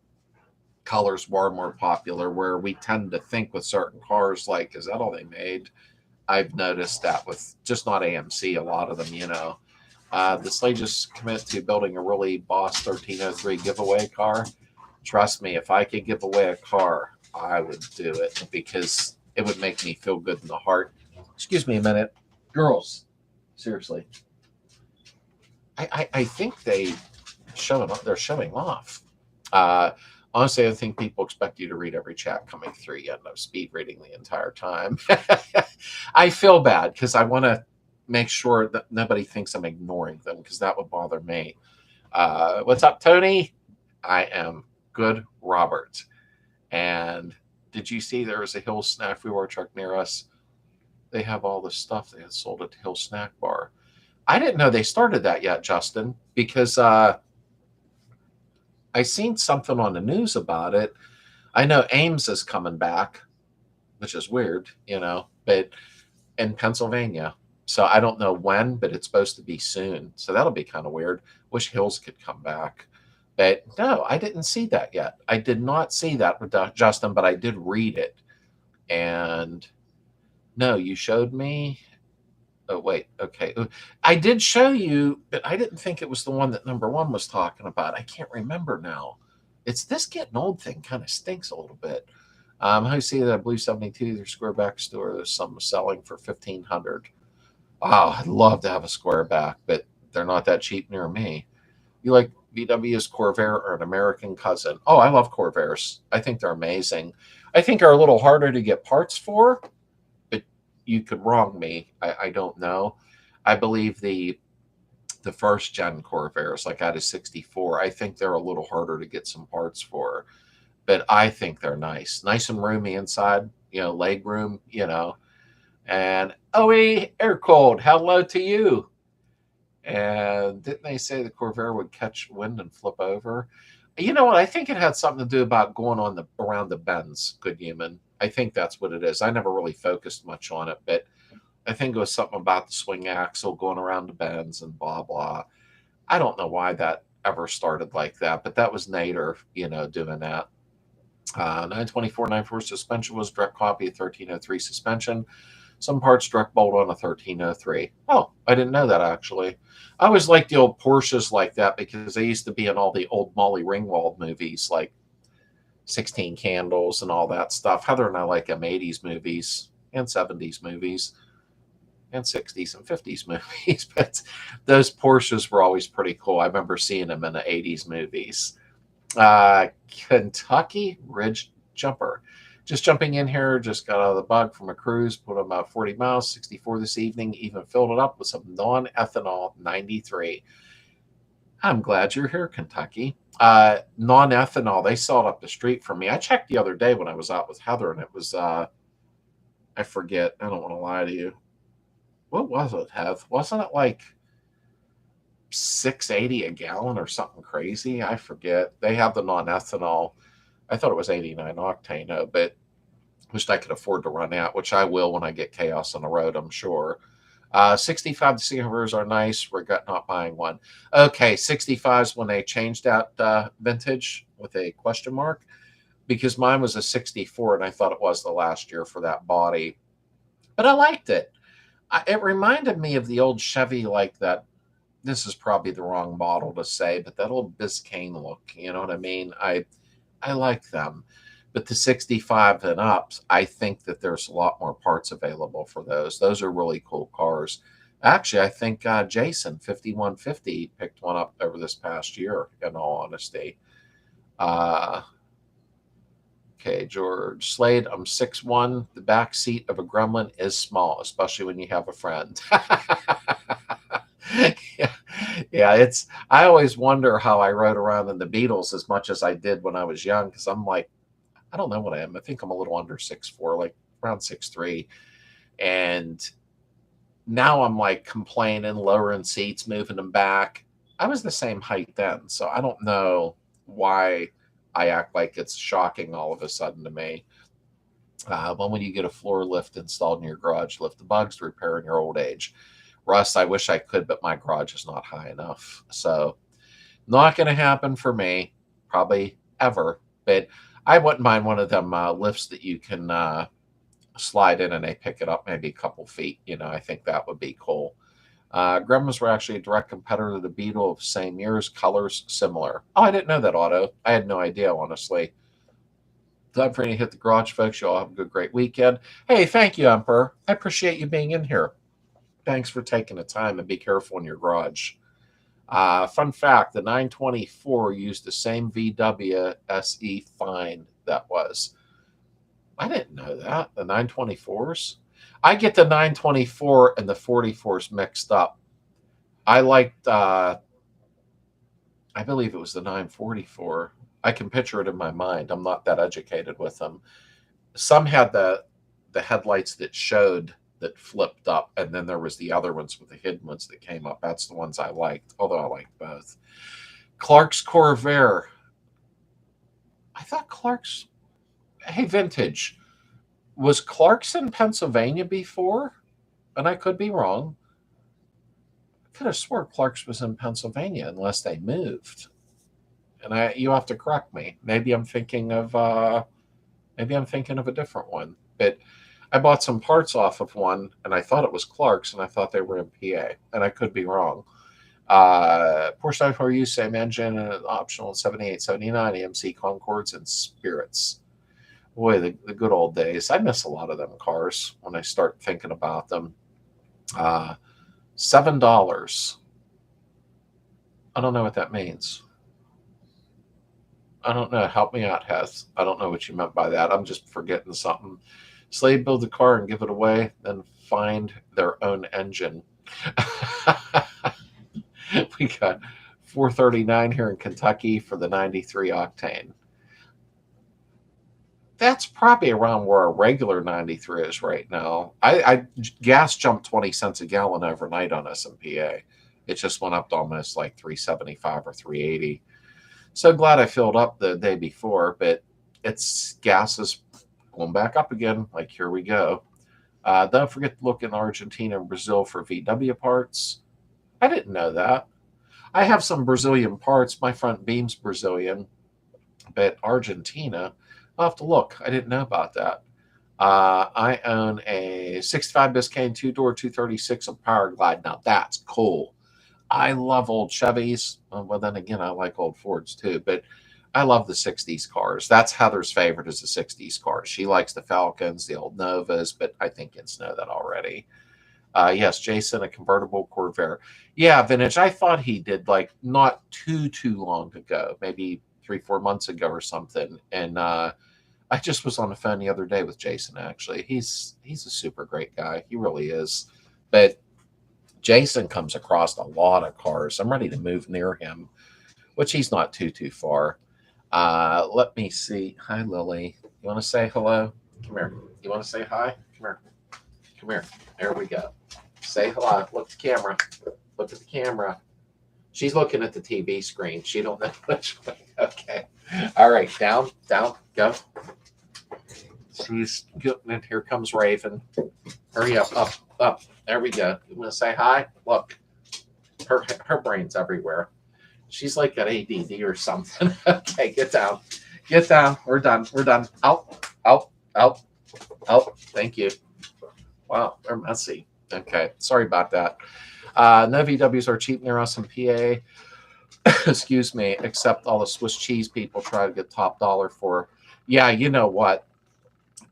colors were more popular where we tend to think with certain cars, like, is that all they made? I've noticed that with just not AMC, a lot of them. The Slade just commit to building a really boss 1303 giveaway car. Trust me, if I could give away a car, I would do it because it would make me feel good in the heart. Excuse me a minute. Girls, seriously. I think they're showing off. Honestly, I think people expect you to read every chat coming through. You end up speed reading the entire time. I feel bad because I want to make sure that nobody thinks I'm ignoring them because that would bother me. What's up, Tony? I am good, Robert. And did you see there was a Hill Snack Food Bar truck near us? They have all the stuff they had sold at the Hill Snack Bar. I didn't know they started that yet, Justin, because I seen something on the news about it. I know Ames is coming back, which is weird, but in Pennsylvania. So I don't know when, but it's supposed to be soon. So that'll be kind of weird. Wish Hills could come back. But no, I didn't see that yet. I did not see that with Justin, but I did read it. And no, you showed me. Oh, wait. Okay. I did show you, but I didn't think it was the one that number one was talking about. I can't remember now. It's this getting old thing kind of stinks a little bit. I see that Blue 72, their square back store, there's some selling for $1,500. Wow, I'd love to have a square back, but they're not that cheap near me. You like VW's Corvair or an American cousin? Oh, I love Corvairs. I think they're amazing. I think are a little harder to get parts for, but you could wrong me. I don't know. I believe the first gen Corvairs, like out of 64, I think they're a little harder to get some parts for, but I think they're nice and roomy inside, leg room, and air cold, hello to you. And didn't they say the Corvair would catch wind and flip over? You know what? I think it had something to do about going on around the bends, good human. I think that's what it is. I never really focused much on it, but I think it was something about the swing axle going around the bends and blah, blah. I don't know why that ever started like that, but that was Nader, doing that. 924 suspension was direct copy of 1303 suspension. Some parts direct bolt on a 1303. Oh, I didn't know that actually. I always liked the old Porsches like that because they used to be in all the old Molly Ringwald movies like 16 Candles and all that stuff. Heather and I like them 80s movies and 70s movies and 60s and 50s movies, but those Porsches were always pretty cool. I remember seeing them in the 80s movies. Kentucky Ridge Jumper. Just jumping in here, just got out of the bug from a cruise, put about 40 miles, 64 this evening, even filled it up with some non-ethanol 93. I'm glad you're here, Kentucky. Non-ethanol, they sell it up the street from me. I checked the other day when I was out with Heather, and it was, I forget, I don't want to lie to you. What was it, Heath? Wasn't it like $6.80 a gallon or something crazy? I forget. They have the non-ethanol. I thought it was 89 octane, but wished I could afford to run out, which I will when I get chaos on the road, I'm sure. 65 to Singapores are nice. Regret not buying one. Okay, 65s when they changed that vintage with a question mark, because mine was a 64 and I thought it was the last year for that body. But I liked it. It reminded me of the old Chevy, like that. This is probably the wrong model to say, but that old Biscayne look, you know what I mean? I like them. But the 65 and ups, I think that there's a lot more parts available for those. Those are really cool cars. Actually, I think Jason 5150 picked one up over this past year, in all honesty. Okay, George. Slade, I'm 6'1". The back seat of a Gremlin is small, especially when you have a friend. yeah, yeah, it's. I always wonder how I rode around in the Beetles as much as I did when I was young, because I'm like, I don't know what I am. I think I'm a little under 6'4", like around 6'3". And now I'm like complaining, lowering seats, moving them back. I was the same height then, so I don't know why I act like it's shocking all of a sudden to me. When you get a floor lift installed in your garage, lift the bugs to repair in your old age. Russ, I wish I could, but my garage is not high enough. So not going to happen for me, probably ever. But I wouldn't mind one of them lifts that you can slide in and they pick it up maybe a couple feet. I think that would be cool. Gremlins were actually a direct competitor to the Beetle of same years, colors similar. Oh, I didn't know that, Otto. I had no idea, honestly. Time for you to hit the garage, folks. You all have a good, great weekend. Hey, thank you, Emperor. I appreciate you being in here. Thanks for taking the time, and be careful in your garage. Fun fact, the 924 used the same VW SE Find that was. I didn't know that. The 924s? I get the 924 and the 44s mixed up. I liked, I believe it was the 944. I can picture it in my mind. I'm not that educated with them. Some had the headlights that showed that flipped up, and then there was the other ones with the hidden ones that came up. That's the ones I liked, although I liked both. Clark's Corvair. I thought Clark's... Hey, Vintage. Was Clark's in Pennsylvania before? And I could be wrong. I could have swore Clark's was in Pennsylvania unless they moved. And you have to correct me. Maybe I'm thinking of a different one. But I bought some parts off of one, and I thought it was Clark's, and I thought they were in PA, and I could be wrong. Porsche 944U, same engine, and optional 78, 79 AMC Concords and Spirits. Boy, the good old days. I miss a lot of them cars when I start thinking about them. $7. I don't know what that means. I don't know. Help me out, Hess. I don't know what you meant by that. I'm just forgetting something. Slade build a car and give it away, then find their own engine. We got 439 here in Kentucky for the 93 octane. That's probably around where a regular 93 is right now. Gas jumped 20 cents a gallon overnight on us in PA. It just went up to almost like 375 or 380. So glad I filled up the day before, but gas is going back up again. Like, here we go. Don't forget to look in Argentina and Brazil for VW parts. I didn't know that. I have some Brazilian parts. My front beam's Brazilian, but Argentina, I'll have to look. I didn't know about that. I own a 65 Biscayne 2-door 236 of Power Glide. Now that's cool. I love old Chevys. Well, then again, I like old Fords too, but I love the 60s cars. That's Heather's favorite, is the 60s cars. She likes the Falcons, the old Novas, but I think kids know that already. Yes, Jason, a convertible Corvair. Yeah, Vintage. I thought he did like not too long ago, maybe 3-4 months ago or something. And I just was on the phone the other day with Jason, actually. He's a super great guy. He really is. But Jason comes across a lot of cars. I'm ready to move near him, which he's not too far. Let me see. Hi, Lily. You want to say hello? Come here. You want to say hi? Come here. Come here. There we go. Say hello. Look at the camera. Look at the camera. She's looking at the TV screen. She don't know which way. Okay. All right. Down. Go. She's getting it. Here comes Raven. Hurry up. Up. There we go. You want to say hi? Look. Her brain's everywhere. She's like got ADD or something. Okay. Get down. Get down. We're done. Out. Thank you. Wow. They're messy. Okay. Sorry about that. No VWs are cheap near us in PA. Excuse me, except all the Swiss cheese people try to get top dollar for. Yeah, you know what?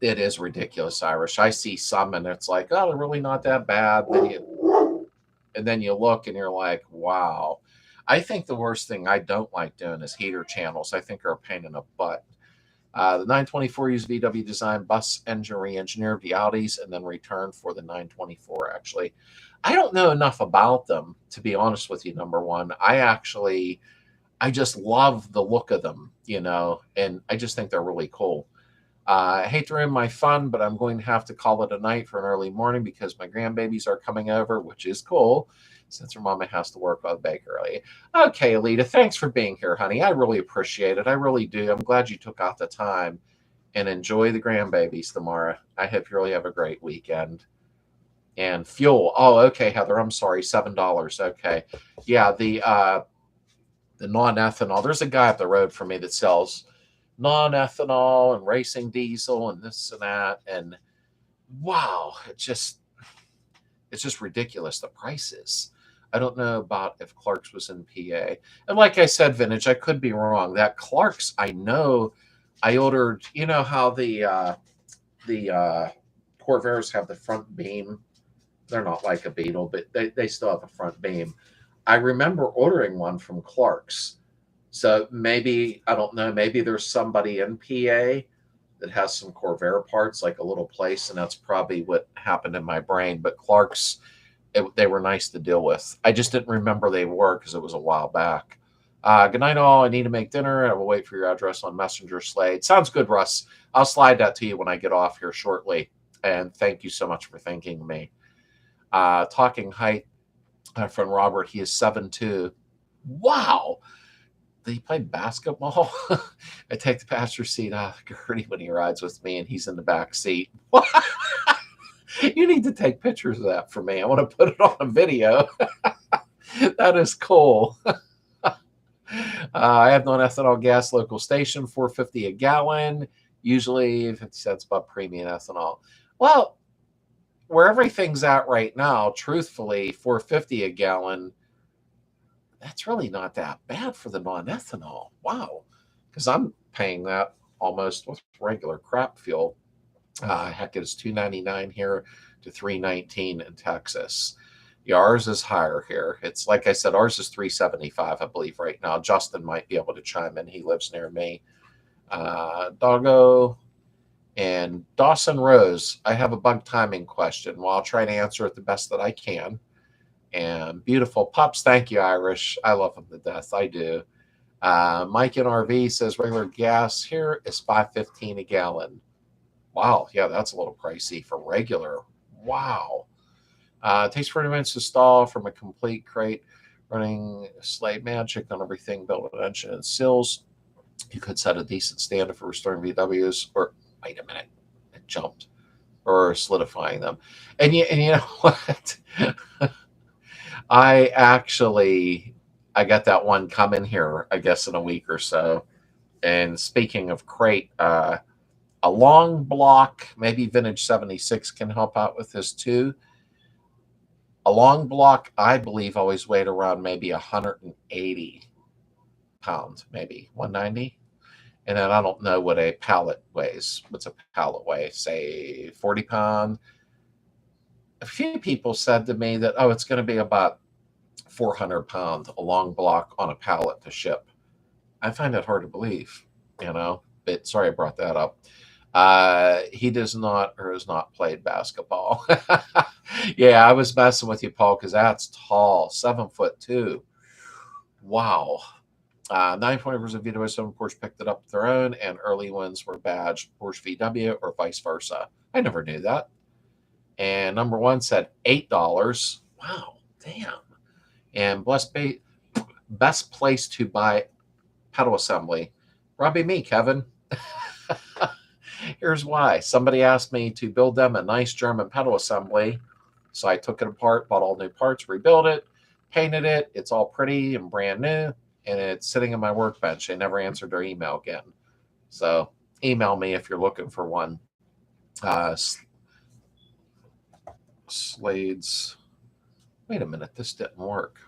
It is ridiculous, Irish. I see some and it's like, oh, they're really not that bad. And then you look and you're like, wow. I think the worst thing I don't like doing is heater channels. I think are a pain in the butt. The 924 used VW design bus engine re-engineered the Audis and then returned for the 924, actually. I don't know enough about them, to be honest with you, number one. I just love the look of them, and I just think they're really cool. I hate to ruin my fun, but I'm going to have to call it a night for an early morning because my grandbabies are coming over, which is cool since her mama has to work on bake early. Okay, Alita, thanks for being here, honey. I really appreciate it. I really do. I'm glad you took out the time and enjoy the grandbabies tomorrow. I hope you really have a great weekend. And fuel. Oh, okay, Heather. I'm sorry. $7. Okay. Yeah, the non-ethanol. There's a guy up the road from me that sells non-ethanol and racing diesel and this and that. And wow, it's just ridiculous, the prices. I don't know about if Clark's was in PA. And like I said, Vintage, I could be wrong. That Clark's, I know I ordered, you know how the Corvairs have the front beam. They're not like a Beetle, but they still have a front beam. I remember ordering one from Clark's. So maybe, I don't know, maybe there's somebody in PA that has some Corvair parts, like a little place, and that's probably what happened in my brain. But Clark's, they were nice to deal with. I just didn't remember they were because it was a while back. Good night, all. I need to make dinner. I will wait for your address on Messenger, Slade. Sounds good, Russ. I'll slide that to you when I get off here shortly. And thank you so much for thanking me. Talking height, my friend Robert, he is 7'2". Wow. Did he play basketball? I take the passenger seat off Gertie when he rides with me, and he's in the back seat. You need to take pictures of that for me. I want to put it on a video. That is cool. I have non-ethanol gas, local station, $4.50 a gallon, usually 50 cents above premium ethanol. Well, where everything's at right now, truthfully, $4.50 a gallon, that's really not that bad for the non-ethanol. Wow. Because I'm paying that almost with regular crap fuel. Heck, it's $2.99 here to $3.19 in Texas. Yeah, ours is higher here. It's like I said, ours is $3.75, I believe, right now. Justin might be able to chime in. He lives near me. Doggo and Dawson Rose, I have a bug timing question. Well, I'll try to answer it the best that I can. And beautiful pups. Thank you, Irish. I love them to death. I do. Mike in RV says regular gas here is $5.15 a gallon. Wow. Yeah, that's a little pricey for regular. Wow. It takes 40 minutes to stall from a complete crate running Slade Magic on everything built with engine and sills. You could set a decent standard for restoring VWs, or wait a minute, it jumped, or solidifying them. And you know what? I got that one coming here, I guess, in a week or so. And speaking of crate, a long block, maybe Vintage 76 can help out with this too. A long block, I believe, always weighed around maybe 180 pounds, maybe 190. And then I don't know what a pallet weighs. What's a pallet weigh? Say 40 pounds. A few people said to me that, oh, it's going to be about 400 pounds, a long block on a pallet to ship. I find it hard to believe, but sorry I brought that up. He does not or has not played basketball. Yeah, I was messing with you, Paul, because that's tall, 7'2". Wow. 920% of VW Porsche picked it up their own, and early ones were badged Porsche VW or vice versa. I never knew that. And number one said $8. Wow, damn. And best place to buy pedal assembly. Probably me, Kevin. Here's why. Somebody asked me to build them a nice German pedal assembly. So I took it apart, bought all new parts, rebuilt it, painted it. It's all pretty and brand new. And it's sitting in my workbench. They never answered their email again. So email me if you're looking for one. Slades. Wait a minute. This didn't work.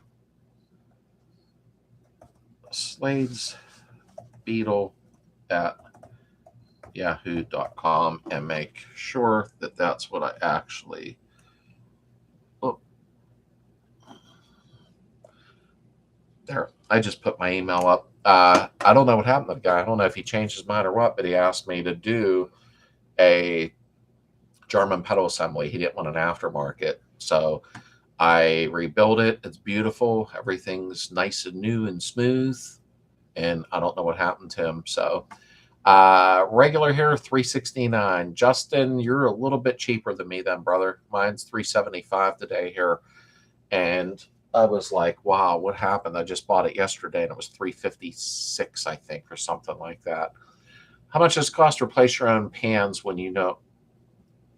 Slades Beetle at yahoo.com and make sure that that's what I actually. Oh, there. I just put my email up. I don't know what happened to the guy. I don't know if he changed his mind or what, but he asked me to do a German pedal assembly. He didn't want an aftermarket. So I rebuilt it. It's beautiful. Everything's nice and new and smooth. And I don't know what happened to him. So regular here, 369. Justin, you're a little bit cheaper than me then, brother. Mine's 375 today here. And I was like, wow, what happened? I just bought it yesterday and it was 356, I think, or something like that. How much does it cost to replace your own pans when you know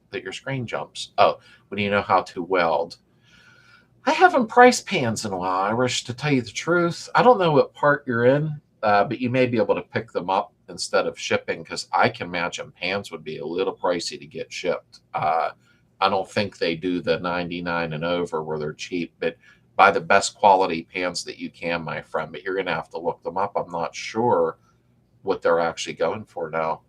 that your screen jumps? Oh, when you know how to weld. I haven't priced pans in a while, Irish, to tell you the truth. I don't know what part you're in, but you may be able to pick them up instead of shipping, because I can imagine pans would be a little pricey to get shipped. I don't think they do the 99 and over where they're cheap, but buy the best quality pans that you can, my friend. But you're going to have to look them up. I'm not sure what they're actually going for now.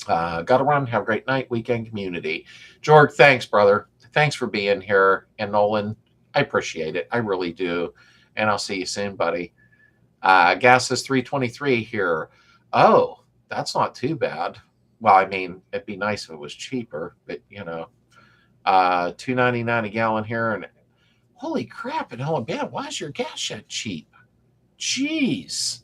Got to run. Have a great night, weekend community. George, thanks, brother. Thanks for being here. And Nolan, I appreciate it. I really do. And I'll see you soon, buddy. Gas is 323 here. Oh, that's not too bad. Well, I mean, it'd be nice if it was cheaper, but 2.99 a gallon here. And holy crap, in Alabama, why is your gas shed cheap? Jeez.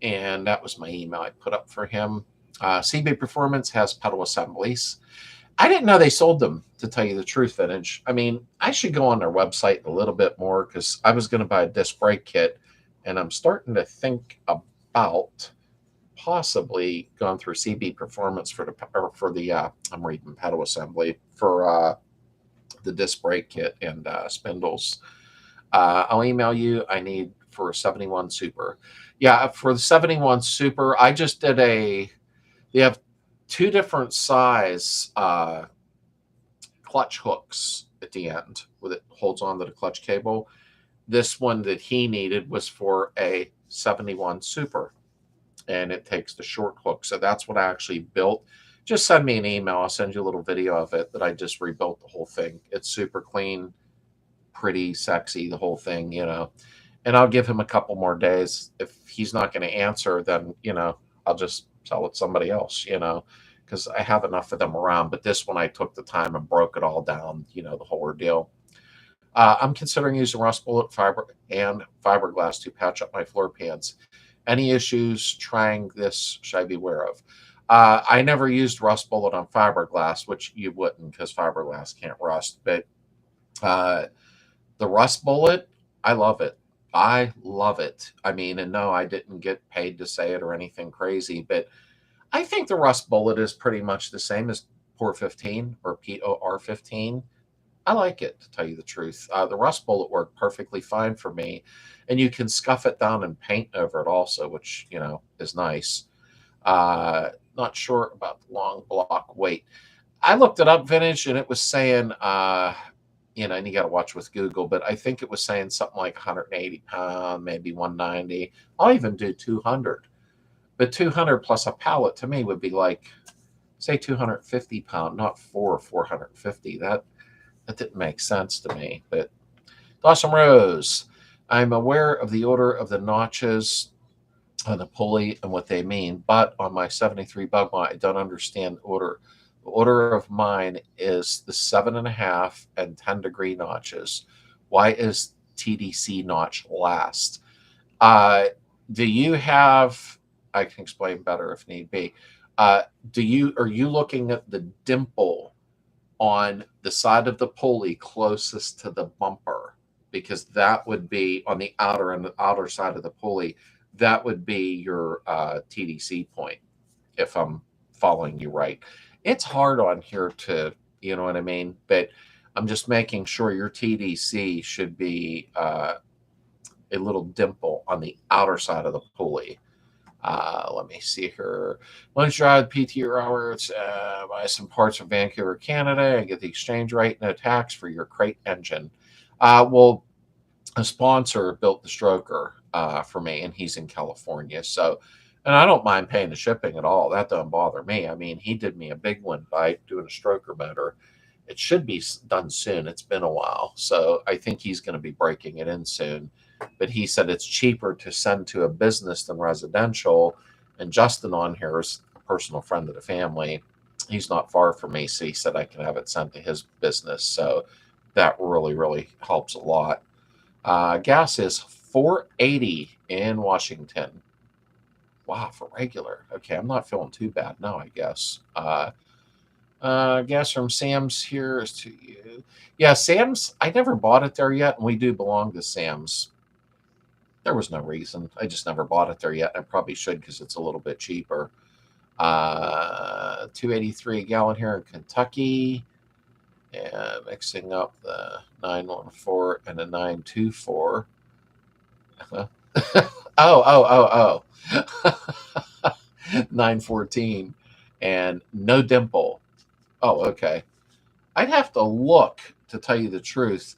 And that was my email I put up for him. CB Performance has pedal assemblies. I didn't know they sold them, to tell you the truth, Vintage. I mean, I should go on their website a little bit more, because I was going to buy a disc brake kit, and I'm starting to think about possibly going through CB Performance for the I'm reading pedal assembly for the disc brake kit and spindles. I'll email you. I need for 71 Super. Yeah, for the 71 Super, I just did they have two different size clutch hooks at the end with it holds on to the clutch cable. This one that he needed was for a 71 Super, and it takes the short hook. So that's what I actually built. Just send me an email. I'll send you a little video of it that I just rebuilt the whole thing. It's super clean, pretty sexy, the whole thing, And I'll give him a couple more days. If he's not going to answer, then, I'll just sell it to somebody else, because I have enough of them around. But this one, I took the time and broke it all down, the whole ordeal. I'm considering using rust bullet fiber and fiberglass to patch up my floor pans. Any issues trying this should I be aware of? I never used rust bullet on fiberglass, which you wouldn't, because fiberglass can't rust. But the rust bullet, I love it. I love it. I mean, and no, I didn't get paid to say it or anything crazy, but I think the rust bullet is pretty much the same as POR 15 or POR 15. I like it, to tell you the truth. The rust bullet worked perfectly fine for me, and you can scuff it down and paint over it also, which, is nice. Not sure about the long block weight. I looked it up, Vintage, and it was saying, and you got to watch with Google, but I think it was saying something like 180 pound, maybe 190. I'll even do 200. But 200 plus a pallet to me would be like, say, 250 pound, not 450. That didn't make sense to me. But Dawson Rose, I'm aware of the order of the notches on the pulley and what they mean, but on my 73 Bugma, I don't understand the order. The order of mine is the 7.5 and 10-degree notches. Why is TDC notch last? Do you have? I can explain better if need be. Are you looking at the dimple on the side of the pulley closest to the bumper? Because that would be on the outer side of the pulley. That would be your TDC point, if I'm following you right. It's hard on here to, you know what I mean? But I'm just making sure your TDC should be a little dimple on the outer side of the pulley. Let me see here. Lunch drive, PTO hours, buy some parts from Vancouver, Canada, and get the exchange rate, no tax for your crate engine. Well, a sponsor built the stroker for me, and he's in California. So, and I don't mind paying the shipping at all. That doesn't bother me. I mean, he did me a big one by doing a stroker motor. It should be done soon. It's been a while. So I think he's going to be breaking it in soon. but he said it's cheaper to send to a business than residential. And Justin on here is a personal friend of the family. He's not far from me, so he said I can have it sent to his business. So that really, really helps a lot. Gas is $4.80 in Washington. Wow, for regular. Okay, I'm not feeling too bad now, I guess. Gas from Sam's here is to you. Yeah, Sam's, I never bought it there yet, and we do belong to Sam's. There was no reason. I just never bought it there yet. I probably should because it's a little bit cheaper. 283 a gallon here in Kentucky. And mixing up the 914 and the 924. oh. 914 and no dimple. Oh, okay. I'd have to look, to tell you the truth.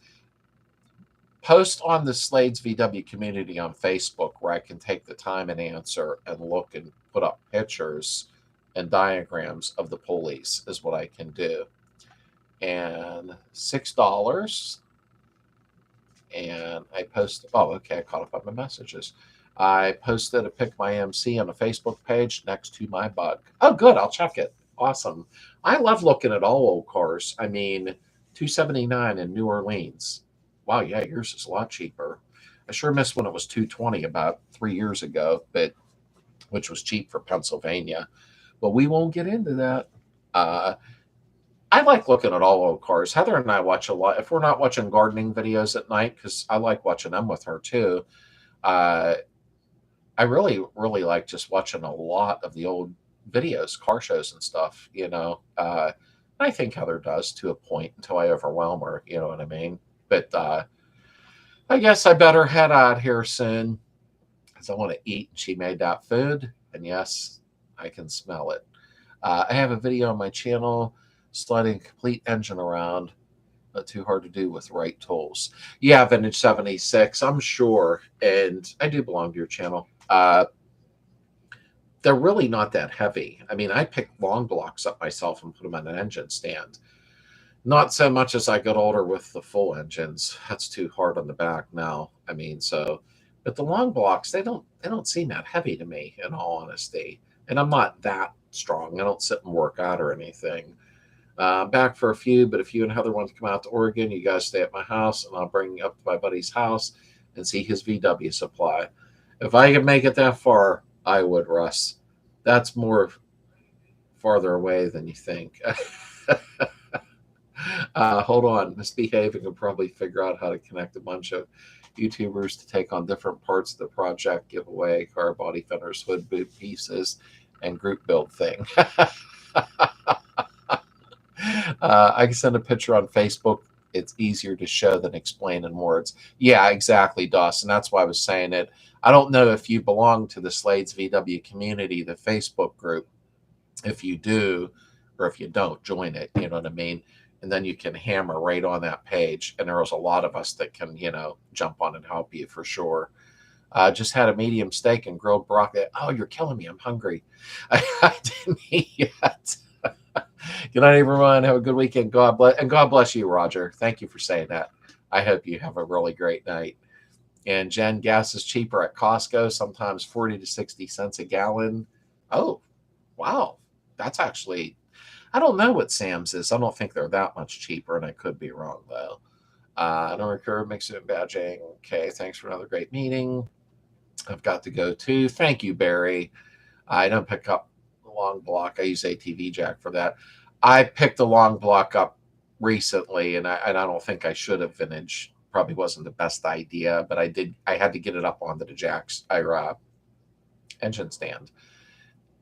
Post on the Slades VW community on Facebook where I can take the time and answer and look and put up pictures and diagrams of the pulleys is what I can do. And $6. And I posted, oh, okay, I caught up on my messages. I posted a pic my MC on a Facebook page next to my bug. Oh, good, I'll check it. Awesome. I love looking at all old cars. I mean, $279 in New Orleans. Wow, yeah, yours is a lot cheaper. I sure missed when it was $220 about 3 years ago, but which was cheap for Pennsylvania. But we won't get into that. I like looking at all old cars. Heather and I watch a lot. If we're not watching gardening videos at night, because I like watching them with her too, I really, really like just watching a lot of the old videos, car shows and stuff, you know. I think Heather does to a point until I overwhelm her, you know what I mean? But I guess I better head out here soon because I want to eat. And she made that food, and yes, I can smell it. I have a video on my channel sliding a complete engine around. Not too hard to do with right tools. Yeah, Vintage 76, I'm sure. And I do belong to your channel. They're really not that heavy. I mean, I pick long blocks up myself and put them on an engine stand. Not so much as I got older with the full engines. That's too hard on the back now. I mean, so, but the long blocks, they don't seem that heavy to me, in all honesty. And I'm not that strong. I don't sit and work out or anything. Back for a few, but if you and Heather want to come out to Oregon, you guys stay at my house, and I'll bring you up to my buddy's house and see his VW supply. If I can make it that far, I would, Russ. That's more farther away than you think. Hold on. Misbehaving will probably figure out how to connect a bunch of YouTubers to take on different parts of the project, giveaway, car body fenders, hood boot pieces, and group build thing. I can send a picture on Facebook. It's easier to show than explain in words. Yeah, exactly, Dawson. That's why I was saying it. I don't know if you belong to the Slades VW community, the Facebook group. If you do, or if you don't, join it. You know what I mean? And then you can hammer right on that page. And there's a lot of us that can, you know, jump on and help you for sure. Just had a medium steak and grilled broccoli. Oh, you're killing me. I'm hungry. I didn't eat yet. Good night, everyone. Have a good weekend. God bless, and God bless you, Roger. Thank you for saying that. I hope you have a really great night. And Jen, gas is cheaper at Costco, sometimes 40 to 60 cents a gallon. Oh, wow. That's actually, I don't know what Sam's is. I don't think they're that much cheaper, and I could be wrong, though. I don't recur mixing and badging. Okay, thanks for another great meeting. I've got to go too. Thank you, Barry. I don't pick up the long block. I use ATV jack for that. I picked the long block up recently, and I don't think I should have. Vintage probably wasn't the best idea, but I did. I had to get it up onto the jacks engine stand,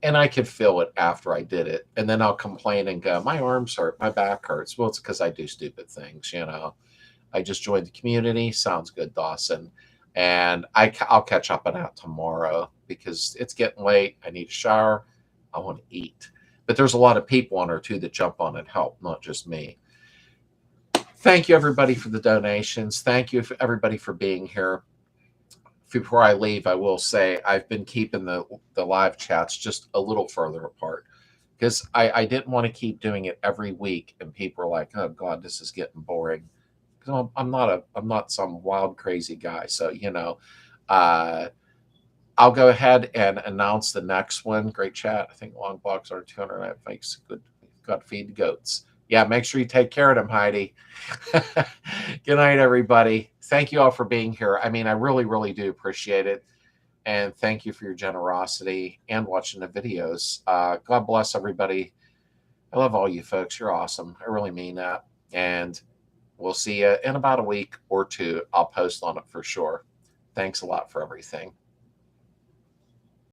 and I could feel it after I did it. And then I'll complain and go, "My arms hurt, my back hurts." Well, it's because I do stupid things, you know. I just joined the community. Sounds good, Dawson. And I'll catch up on that tomorrow because it's getting late. I need a shower. I want to eat. But there's a lot of people on her, too, that jump on and help, not just me. Thank you, everybody, for the donations. Thank you, everybody, for being here. Before I leave, I will say I've been keeping the live chats just a little further apart because I didn't want to keep doing it every week. And people are like, oh, God, this is getting boring. Because I'm not some wild crazy guy. So uh, I'll go ahead and announce the next one. Great chat. I think long blocks are 200 makes good. Got to feed the goats. Yeah, make sure you take care of them, Heidi. Good night, everybody. Thank you all for being here. I mean, I really, really do appreciate it. And thank you for your generosity and watching the videos. God bless everybody. I love all you folks. You're awesome. I really mean that. And we'll see you in about a week or two. I'll post on it for sure. Thanks a lot for everything.